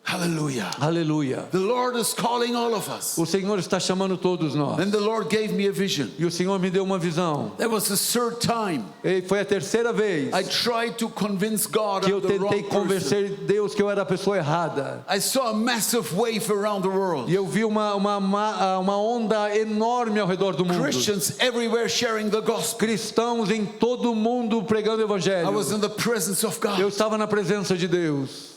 Hallelujah. Aleluia. The Lord is calling all of us. O Senhor está chamando todos nós. And the Lord gave me a vision. E o Senhor me deu uma visão. That was the third time E foi a terceira vez I tried to convince God que eu I'm the tentei wrong person. convencer Deus que eu era a pessoa errada. I saw a massive wave around the world. E eu vi uma onda enorme ao redor do mundo. Christians everywhere sharing the gospel. Cristãos em todo o mundo pregando o I evangelho. was in the presence of Eu God. estava na presença de Deus.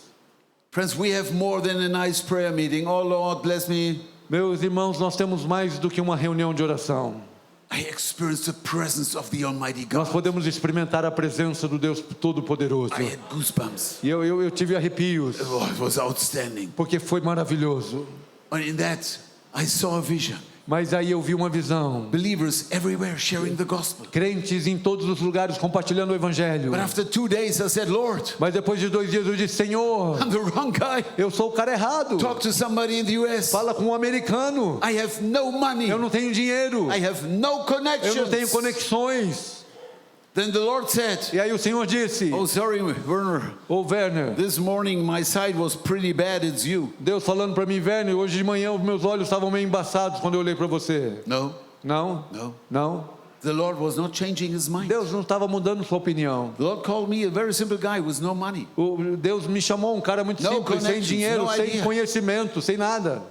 Friends, we have more than a nice prayer meeting. Oh Lord, bless me. Meus irmãos, nós temos mais do que uma reunião de oração. I experienced the presence of the Almighty Nós God. podemos experimentar a presença do Deus Todo-Poderoso. I had goosebumps. E eu tive arrepios, Oh, it was outstanding. porque foi maravilhoso. And in that, I saw a vision. Mas aí eu vi uma visão. Believers everywhere sharing the gospel. Crentes em todos os lugares compartilhando o evangelho. But after 2 days, I said, Lord, Mas depois de 2 dias eu disse, Senhor, I'm the wrong guy. eu sou o cara errado. Talk to somebody in the US. Fala com um americano. I have no money. Eu não tenho dinheiro. I have no Eu não tenho connections. conexões. Then the Lord said, E aí o Senhor disse, oh, sorry, Werner. ô Werner, This morning my sight was pretty bad. It's you. Deus falando para mim, Werner, hoje de manhã os meus olhos estavam meio embaçados quando eu olhei para você. No, Não? no. Não? The Lord was not changing his mind. Deus não estava mudando sua opinião. The Lord called me a very simple guy with no money. Deus me chamou um cara muito No simples, sem connections, dinheiro, no sem idea. conhecimento, sem nada.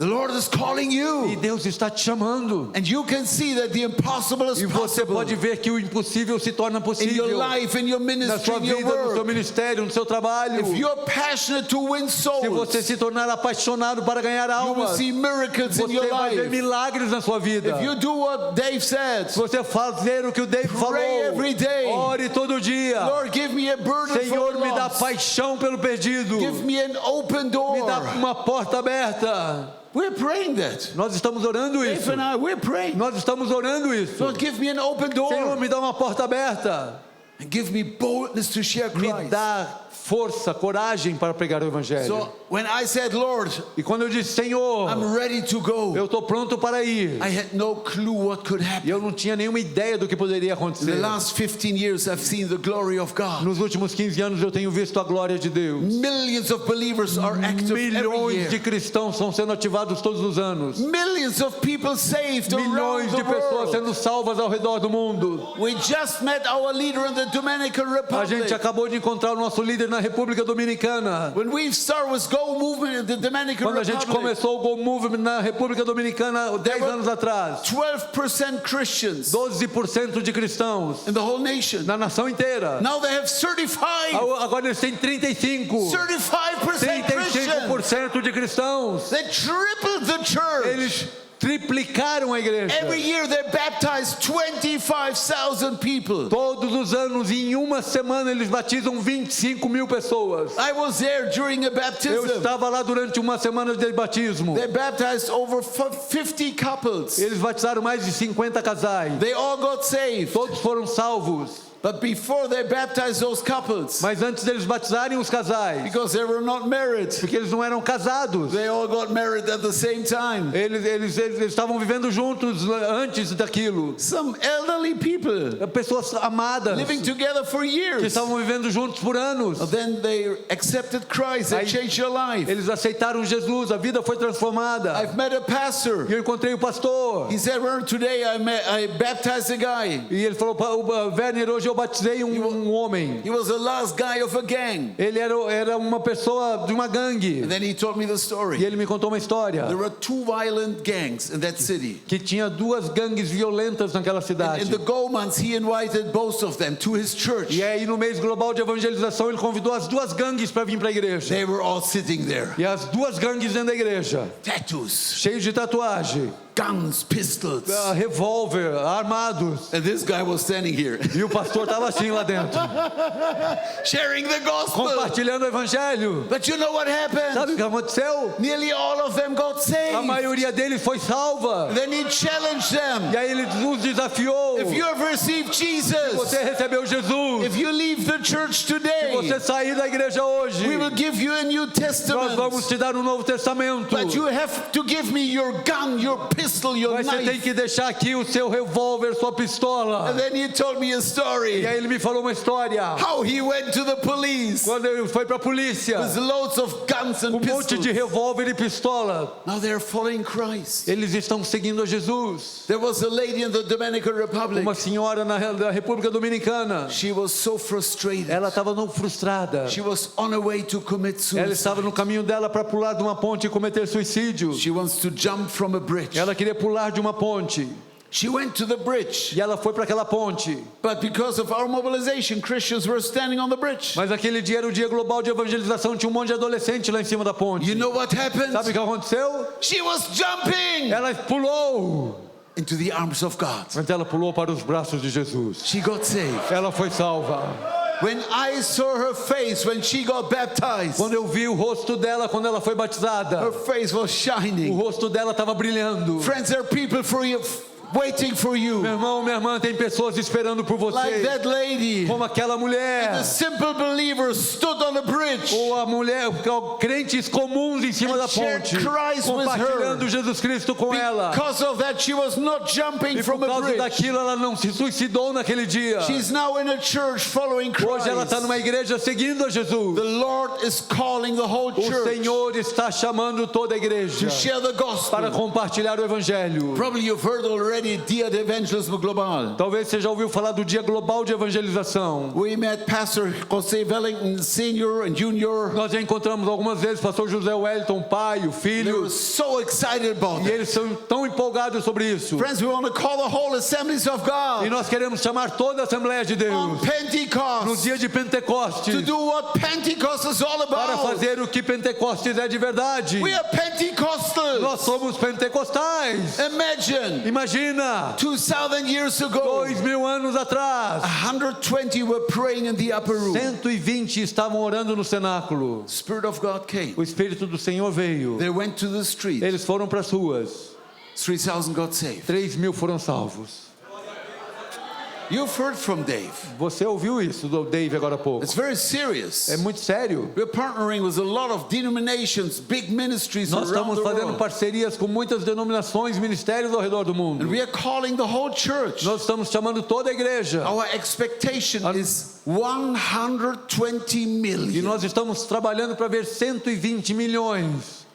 The Lord is calling E you. Deus está te chamando. And you can see that the impossible is E você possible pode ver que o impossível se torna in possível your life, in your na ministry, sua in your vida, no seu work. ministério, no seu trabalho. If you're passionate to win Se souls, você se tornar apaixonado para ganhar you will almas, see miracles in você your vai ver life. milagres na sua vida. If you do what Dave said, Se você fazer o que o David falou, every day. ore todo dia. Lord, give me a burden for Senhor, the me dá lost. paixão pelo perdido. Give me an open Me door. dá uma porta aberta. We're praying that. Nós estamos orando isso. Dave and I, we're praying. Nós estamos orando isso. Lord, give me an open Senhor, door. me dá uma porta aberta. And give me boldness to share Me Christ. dá força, coragem para pregar o evangelho. So when I said, Lord, E quando eu disse, Senhor, I'm ready to go, eu estou pronto para ir. I had no clue what could E happen. eu não tinha nenhuma ideia do que poderia In the acontecer. last 15 years, I've seen the glory of God. Nos últimos 15 anos eu tenho visto a glória de Deus. Millions of believers are active every Milhões de year. cristãos estão sendo ativados todos os anos. Millions of people saved around Milhões the de pessoas world. sendo salvas ao redor do mundo. We just met our leader in the Dominican A gente Republic. acabou de encontrar o nosso líder na República Dominicana. When we started with Go Movement in the Dominican Quando a gente Republic, começou o Go Movement na República Dominicana 10 anos atrás, 12% Christians 12% de cristãos in the whole nation. na nação inteira. Now they have 35. Agora eles têm 35%. 35% Christians. 35% de cristãos. They tripled the church. Eles triplicaram a igreja. Every year they baptize 25,000 people. Todos os anos, em uma semana, eles batizam 25 mil pessoas. I was there during a Eu baptism. estava lá durante uma semana de batismo. They baptized over 50 couples. Eles batizaram mais de 50 casais. They all got saved. Todos foram salvos. But before they baptized those couples, Mas antes deles batizarem os casais, because they were not married, porque eles não eram casados, they all got married at the same time. eles estavam vivendo juntos antes daquilo. Some elderly people Pessoas amadas living together for que years. estavam vivendo juntos por anos. Then they accepted Christ. They Aí- changed their life. Eles aceitaram Jesus, a vida foi transformada. I've met a pastor. E eu encontrei o pastor. He said, well, today I baptized a guy. E ele falou, Werner, hoje eu batizei um homem. He was the last guy of a gang. Ele era uma pessoa de uma gangue. And then he told me the E story. ele me contou uma história. There were 2 violent gangs in that city. Que tinha 2 gangues violentas naquela cidade. In the Go months, he invited both of them to his church. E aí no mês global de evangelização ele convidou as 2 gangues para vir para a igreja. They were all sitting there. E as 2 gangues dentro da igreja, Tattoos, cheios de tatuagem, guns, pistols. Revólver, armados. And this guy was standing here, E o pastor estava assim lá dentro, sharing the gospel. compartilhando o evangelho. But you know what happened? Sabe o que aconteceu? Nearly all of them got A saved. maioria deles foi salva. Then he challenged them. E aí ele nos desafiou. If you have received Jesus, Você recebeu Jesus. if you leave the church today, Você sair da igreja hoje, we will give you a New nós Testament. vamos te dar um Novo Testamento. But you have to give me your gun, your pistol, your Mas você tem knife. que deixar aqui o seu revólver, sua pistola. And then he told me a E story aí ele me falou uma história. how he went to the police Quando ele foi para a polícia, with loads of guns and um monte de pistols. revólver e pistola. Now they're following Christ. Eles estão seguindo a Jesus. There was a lady in the Dominican Republic. Uma senhora na República Dominicana, She was so frustrated. ela estava frustrada. She was on her way to commit Ela suicide. estava no caminho dela para pular de uma ponte e cometer suicídio. She wants to jump from a bridge. Ela queria pular de uma ponte. She went to the bridge. E ela foi para aquela ponte. But because of our mobilization, Christians were standing on the bridge. Mas aquele dia era o dia global de evangelização. Tinha um monte de adolescente lá em cima da ponte. You know what happened? Sabe o que aconteceu? She was jumping Ela pulou. into the arms of God. Mas ela pulou para os braços de Jesus. She got saved. Ela foi salva. When I saw her face when she got baptized, Quando eu vi o rosto dela quando ela foi batizada, her face was o shining. rosto dela estava brilhando. Friends, there are people for you, waiting for you. Meu irmão, minha irmã, tem pessoas esperando por Like você. that lady. Como aquela mulher. The simple believer stood on the bridge. Ou a mulher, crentes comuns em cima And da shared ponte, Christ with compartilhando her. Jesus Cristo com ela. Because of that, she was not jumping E from por a causa bridge. daquilo, ela não se suicidou naquele dia. She's now in a church following Hoje ela está Christ. numa igreja seguindo a Jesus. The Lord is calling the whole O church Senhor está chamando toda a igreja to share the para gospel. compartilhar o Evangelho. Probably you've heard already Dia de Evangelismo Global. Talvez você já ouviu falar do Dia Global de Evangelização. We met Pastor Jose Wellington Sr. and Jr. Nós já encontramos algumas vezes o pastor José Wellington, pai, o They filho, were so excited about e it. eles são tão empolgados sobre isso. Friends, we want to call the whole assemblies of E God nós queremos chamar toda a Assembleia de on Deus no Pentecost dia de Pentecostes to do what Pentecost is all para about. fazer o que Pentecostes é de verdade. We are Pentecostals. Nós somos pentecostais. Imagine Imagina, 2,000 years ago, 2000 anos atrás, 120 were praying in the upper room. 120 estavam orando no cenáculo. Spirit of God came. O Espírito do Senhor veio. They went to the street. Eles foram para as ruas. 3,000 got saved. 3.000 foram salvos. You've heard from Dave. Você ouviu isso do Dave agora há pouco? It's very serious. É muito sério. We're partnering with a lot of denominations, big ministries Nós around estamos the fazendo world. parcerias com muitas denominações, ministérios ao redor do mundo. And we are calling the whole church. Nós estamos chamando toda a igreja. Our expectation is 120 E million nós estamos trabalhando para ver 120 milhões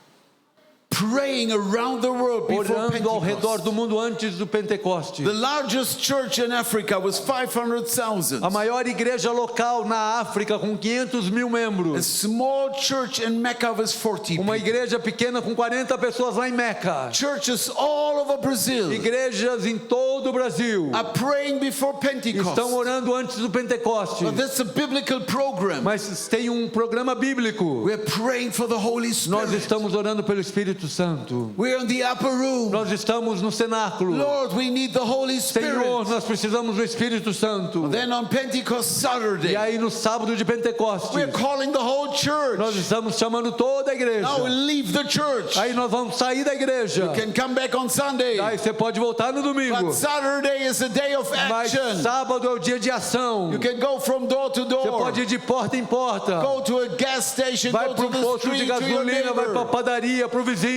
praying around the world before orando ao redor Pentecost. do mundo antes do Pentecostes. The largest church in Africa was 500,000. A maior igreja local na África com 500.000 A membros. small church in Mecca was 40 Uma people. igreja pequena com 40 pessoas lá em Meca. Churches all over Brazil Igrejas em todo o Brasil are praying before Pentecost. estão orando antes do Pentecostes. But that's a biblical program. Mas tem um programa bíblico. We're praying for the Holy Nós Spirit. estamos orando pelo Espírito Santo. We're in the upper room. Nós estamos no cenáculo. Lord, we need the Holy Senhor, Spirit. nós precisamos do Espírito Santo. Then on Pentecost E Saturday, aí no sábado de Pentecostes, we're calling the whole nós church. estamos chamando toda a igreja. Now we leave the church. Aí nós vamos sair da igreja. You can come back on Sunday. Aí você pode voltar no domingo. But Saturday is a day of Mas action. sábado é o dia de ação. You can go from door to Você door. pode ir de porta em porta. Go to a gas station, Vai go para to o the posto de street, to your gasolina, vai para a neighbor. padaria, para o vizinho.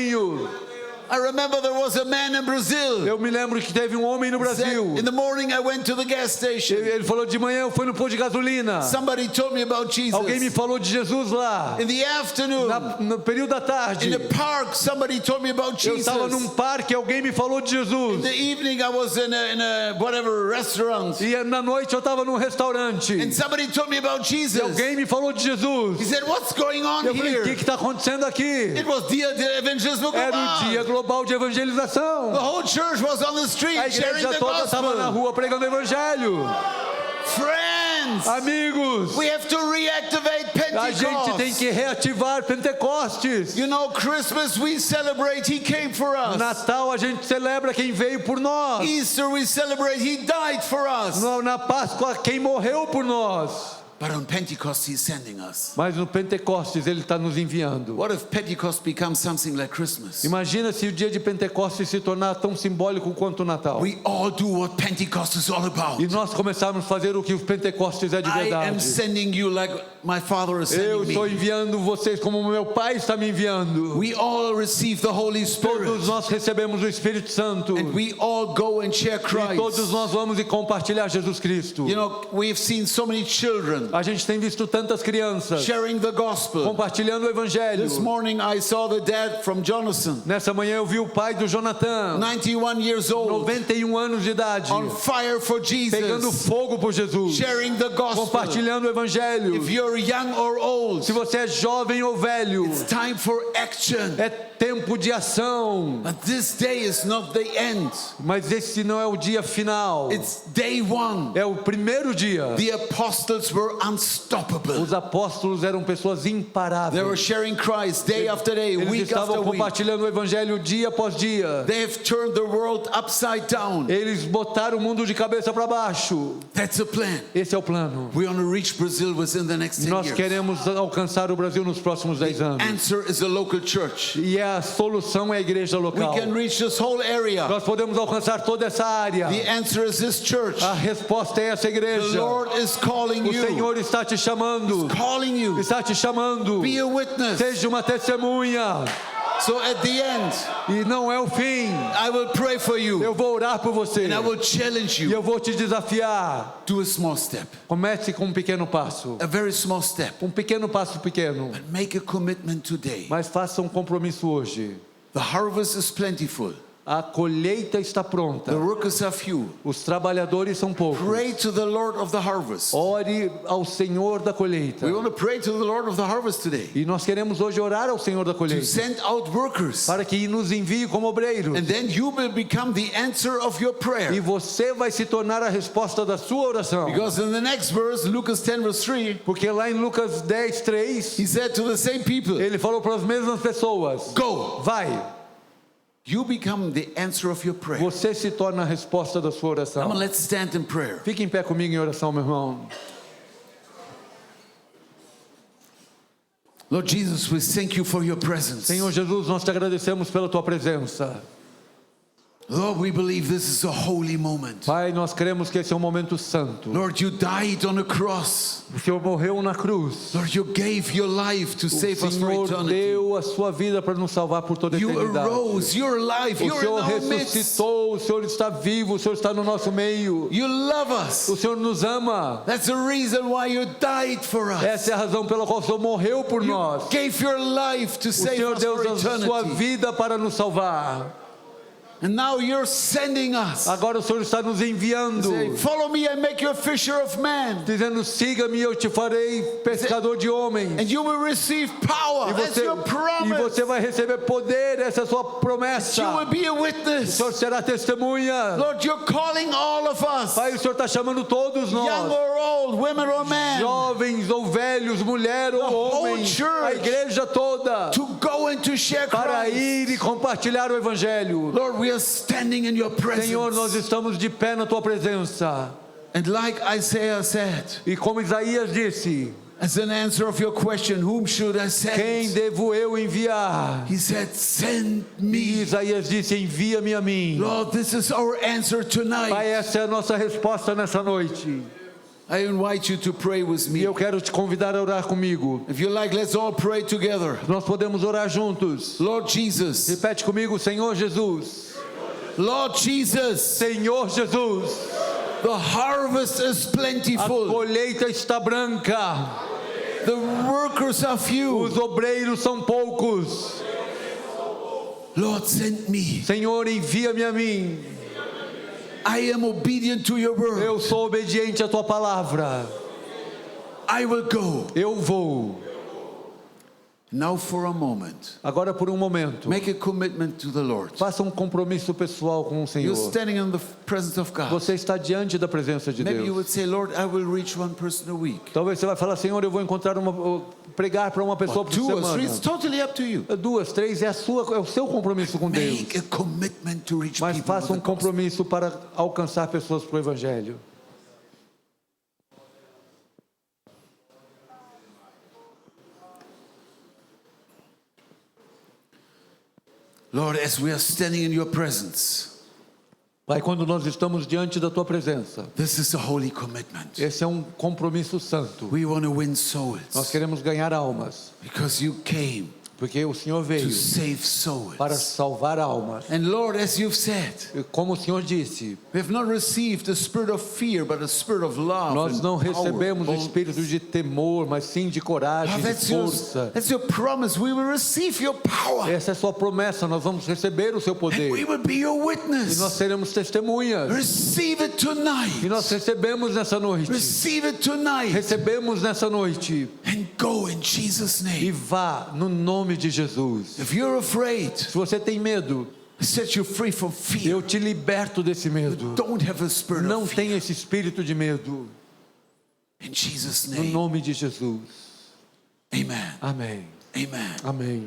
I remember there was a man in Brazil. Eu me lembro que teve um homem no Said, Brasil. in the morning I went to the gas station. Ele falou de manhã eu fui no posto de gasolina. Somebody told me about Alguém me Jesus. falou de Jesus lá. In the afternoon, No período da tarde. in the park, somebody told me about Eu Jesus. estava num parque, alguém me falou de In Jesus. the evening, I was in a whatever restaurant, E na noite eu estava num restaurante. and somebody told me about E Jesus. alguém me falou de He Jesus. said, "What's going on Eu falei, o que here?" está acontecendo aqui? It was Dia de Evangelismo Era o dia Global. global de The evangelização. whole church was on the street A sharing igreja the toda estava na gospel. rua pregando o evangelho. Friends, Amigos, we have to reactivate nós A gente tem Pentecost. que reativar Pentecostes. You know, Christmas we celebrate He came for us. Natal a gente celebra quem veio por nós. Easter we celebrate He died for us. Na Páscoa quem morreu por nós. But on Pentecost He's sending us. Mas no Pentecostes Ele está nos enviando. What if Pentecost becomes something like Christmas? Imagina se o dia de Pentecostes se tornar tão simbólico quanto o Natal. We all do what Pentecost is all about. E nós começarmos a fazer o que os Pentecostes é de I am verdade. sending you like my Father is Eu sending estou me. enviando vocês como o meu Pai está me enviando. We all receive the Holy Spirit. Todos nós recebemos o Espírito Santo. And we all go and share E todos Christ. nós vamos e compartilhar Jesus Cristo. You know, we've seen so many children A gente tem visto tantas crianças sharing the gospel. compartilhando o Evangelho. This morning I saw the dad from Jonathan, Nessa manhã eu vi o pai do Jonathan, 91 years old, 91 anos de idade, on fire for pegando Jesus, fogo por Jesus, sharing the gospel. compartilhando o Evangelho. If you're young or old, Se você é jovem ou velho, it's time for action. é tempo de ação. But this day is not the end. Mas esse não é o dia final, It's day one. é o primeiro dia. The apostles were unstoppable. Os apóstolos eram pessoas They were imparáveis. sharing Christ day after day, Eles week after estavam week. compartilhando o Evangelho dia após dia. They have turned the world upside down. Eles botaram o mundo de cabeça para baixo. That's the plan. Esse é o plano. We want to reach Brazil within the next 10 Nós years. queremos alcançar o Brasil nos próximos 10 anos. Answer is a local church. E a solução é a igreja We local. can reach this whole area. Nós podemos alcançar toda essa área. The answer is this church. A resposta é essa The igreja. Lord is calling O you. Senhor está te chamando. Calling you. Está te chamando. Be a witness. Seja uma testemunha. So at the end, E não é o fim. I will pray for you. Eu vou orar por você. And I will challenge E you. eu vou te desafiar. Do a small step. Comece com um pequeno passo. A very small step. Um pequeno passo pequeno. Make a commitment today. Mas faça um compromisso hoje. The harvest is plentiful. A colheita está pronta. The workers are few. Os trabalhadores são poucos. Pray to the Lord of the harvest. Ore ao Senhor da colheita. We want to pray to the Lord of the harvest today. E nós queremos hoje orar ao Senhor da To colheita. send out workers. Para que nos envie como obreiros. And then you will become the answer of your E prayer. você vai se tornar a resposta da sua oração. Because in the next verse, Lucas 10 verse 3, Porque lá em Lucas 10, 3, he said to the same people, ele falou para as mesmas pessoas: go. vai, You become the answer of your prayer. você se torna a resposta da sua Come oração. on, let's stand in prayer. Fique em pé comigo em oração, meu irmão. Lord Jesus, we thank you for your presence. Senhor Jesus, nós te agradecemos pela tua presença. Lord, we believe this is a holy moment. Pai, nós cremos que esse é um momento santo. Lord, you died on a cross. O Senhor morreu na cruz. Lord, you gave your life to O save us for Senhor eternity. deu a sua vida para nos salvar por toda a You eternidade. arose, your life, O you're in Senhor our midst. ressuscitou, o Senhor está vivo, o Senhor está no nosso meio. You love us. O Senhor nos ama. That's the reason why you died for us. Essa é a razão pela qual o Senhor morreu por You nós. gave your life to O save Senhor us deu for a sua eternity. vida para nos salvar. And now you're sending us. Agora o Senhor está nos enviando, Say, follow me and make you a fisher of men. dizendo: siga-me e eu te farei pescador de homens. And you will receive power. E That's você, your promise. você vai receber poder, essa é a sua promessa. You will be a O witness. Senhor será testemunha. Lord, you're calling all of us, Pai, o Senhor está chamando todos young nós, or old, women or men, jovens ou velhos, mulher ou whole homem, church, a igreja toda, to go and to share para Christ. ir e compartilhar o Evangelho. Lord, we are standing in your Senhor, nós presence. estamos de pé na tua presença. And like Isaiah said, E como Isaías disse: as an answer of your question, whom should I quem send? devo eu enviar? He said, send E me. Isaías disse: envia-me a mim. Lord, this is our answer Pai, tonight. essa é a nossa resposta nessa noite. I invite you to pray with E me. eu quero te convidar a orar comigo. If you like, let's all pray together. Nós podemos orar juntos. Lord Jesus, Repete comigo: Senhor Jesus. Lord Jesus, Senhor Jesus. the harvest is A plentiful. colheita está branca. The workers are few. Os obreiros são poucos. Lord, send me. Senhor, envia-me a mim. I am obedient to your word. Eu sou obediente à tua palavra. I will go. Eu vou. Now for a moment, Agora, por um momento, make a commitment to the Lord. faça um compromisso pessoal com o Senhor. You're standing in the presence of God. Você está diante da presença de Maybe you Deus. would say, Lord, I will reach one person a week. Talvez você vai falar, Senhor, eu vou pregar para uma pessoa Or por 2 or 3, semana. it's totally up to you. 2, 3 é o seu compromisso com Deus. Make a commitment to reach Mas people faça with um the gospel. compromisso para alcançar pessoas para o Evangelho. Lord, as we are standing in your presence, Pai, quando nós estamos diante da Tua presença, this is a holy commitment. esse é um compromisso santo. We want to win Nós souls queremos ganhar almas, because you came porque o Senhor to veio save para souls. salvar almas. And Lord, as you've said, E como o Senhor disse, we have not received the spirit of fear, but a spirit of love. nós and não power, recebemos o boldness. espírito de temor, mas sim de Oh, coragem, de força. that's your promise. We will receive your power. Essa é a sua promessa, nós vamos receber o seu And we poder. will be your E nós witness. seremos testemunhas. Receive it E tonight. nós recebemos nessa noite. Receive it tonight. Recebemos nessa noite. And go in Jesus' E name. vá no nome de Jesus. If you're afraid, Se você tem medo, I set you free from fear. eu te liberto desse medo. Don't have a spirit Não of fear. tenha esse espírito de medo. In Jesus' No name. nome de Jesus. Amen. Amém. Amen. Amém.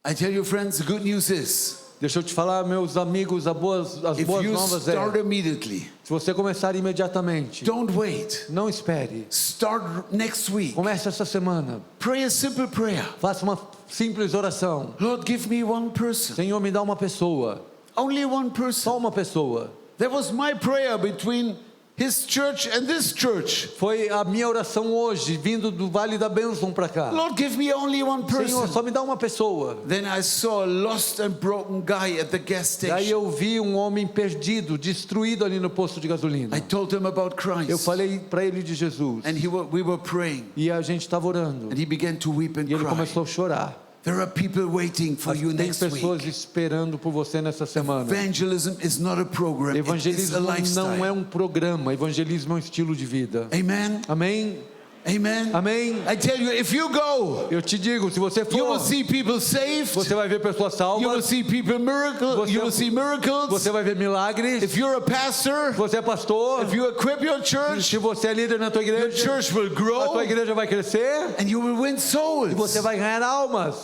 I tell you, friends, the good news is, Deixa eu te falar, meus amigos, as boas if you novas start é, immediately, se você começar imediatamente, don't wait. não espere. Start next week. Comece essa semana. Pray a simple prayer. Faça uma simples oração. Lord, give me one person. Senhor, me dá uma pessoa. Only one Só person. uma pessoa. That was my prayer between his church and this church. Foi a minha oração hoje, vindo do Vale da Bênção para cá. Lord, give me only one Senhor, person. só me dá uma pessoa. Then I saw a lost and broken guy at the gas Daí station. eu vi um homem perdido, destruído ali no posto de gasolina. I told him about Eu Christ. falei para ele de Jesus. And we were praying. E a gente estava orando. And he began to weep and E ele cry. começou a chorar. There are people waiting for you Tem next pessoas week. esperando por você nessa semana. Evangelism is not a program. It is a Evangelismo não é lifestyle. um programa. Evangelismo é um estilo de vida. Amen. Amém? Amen. Amém? I tell you, if you go, Eu te digo, se você you will for, see people saved. você vai ver pessoas You will salvas. see people miracle. You will see miracles. Você vai ver milagres. If you're a pastor, Se você é pastor, if you equip your church, se você é líder na tua your igreja, church will a grow tua igreja vai crescer and you will win e souls. você vai ganhar almas.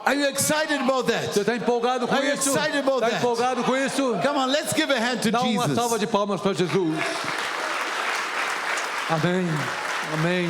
Are you excited about Você that? está empolgado com Are you isso? excited about Está that? empolgado com isso? Come on, let's give a hand to Dá uma salva Jesus. de palmas para Jesus. Amém. Amém.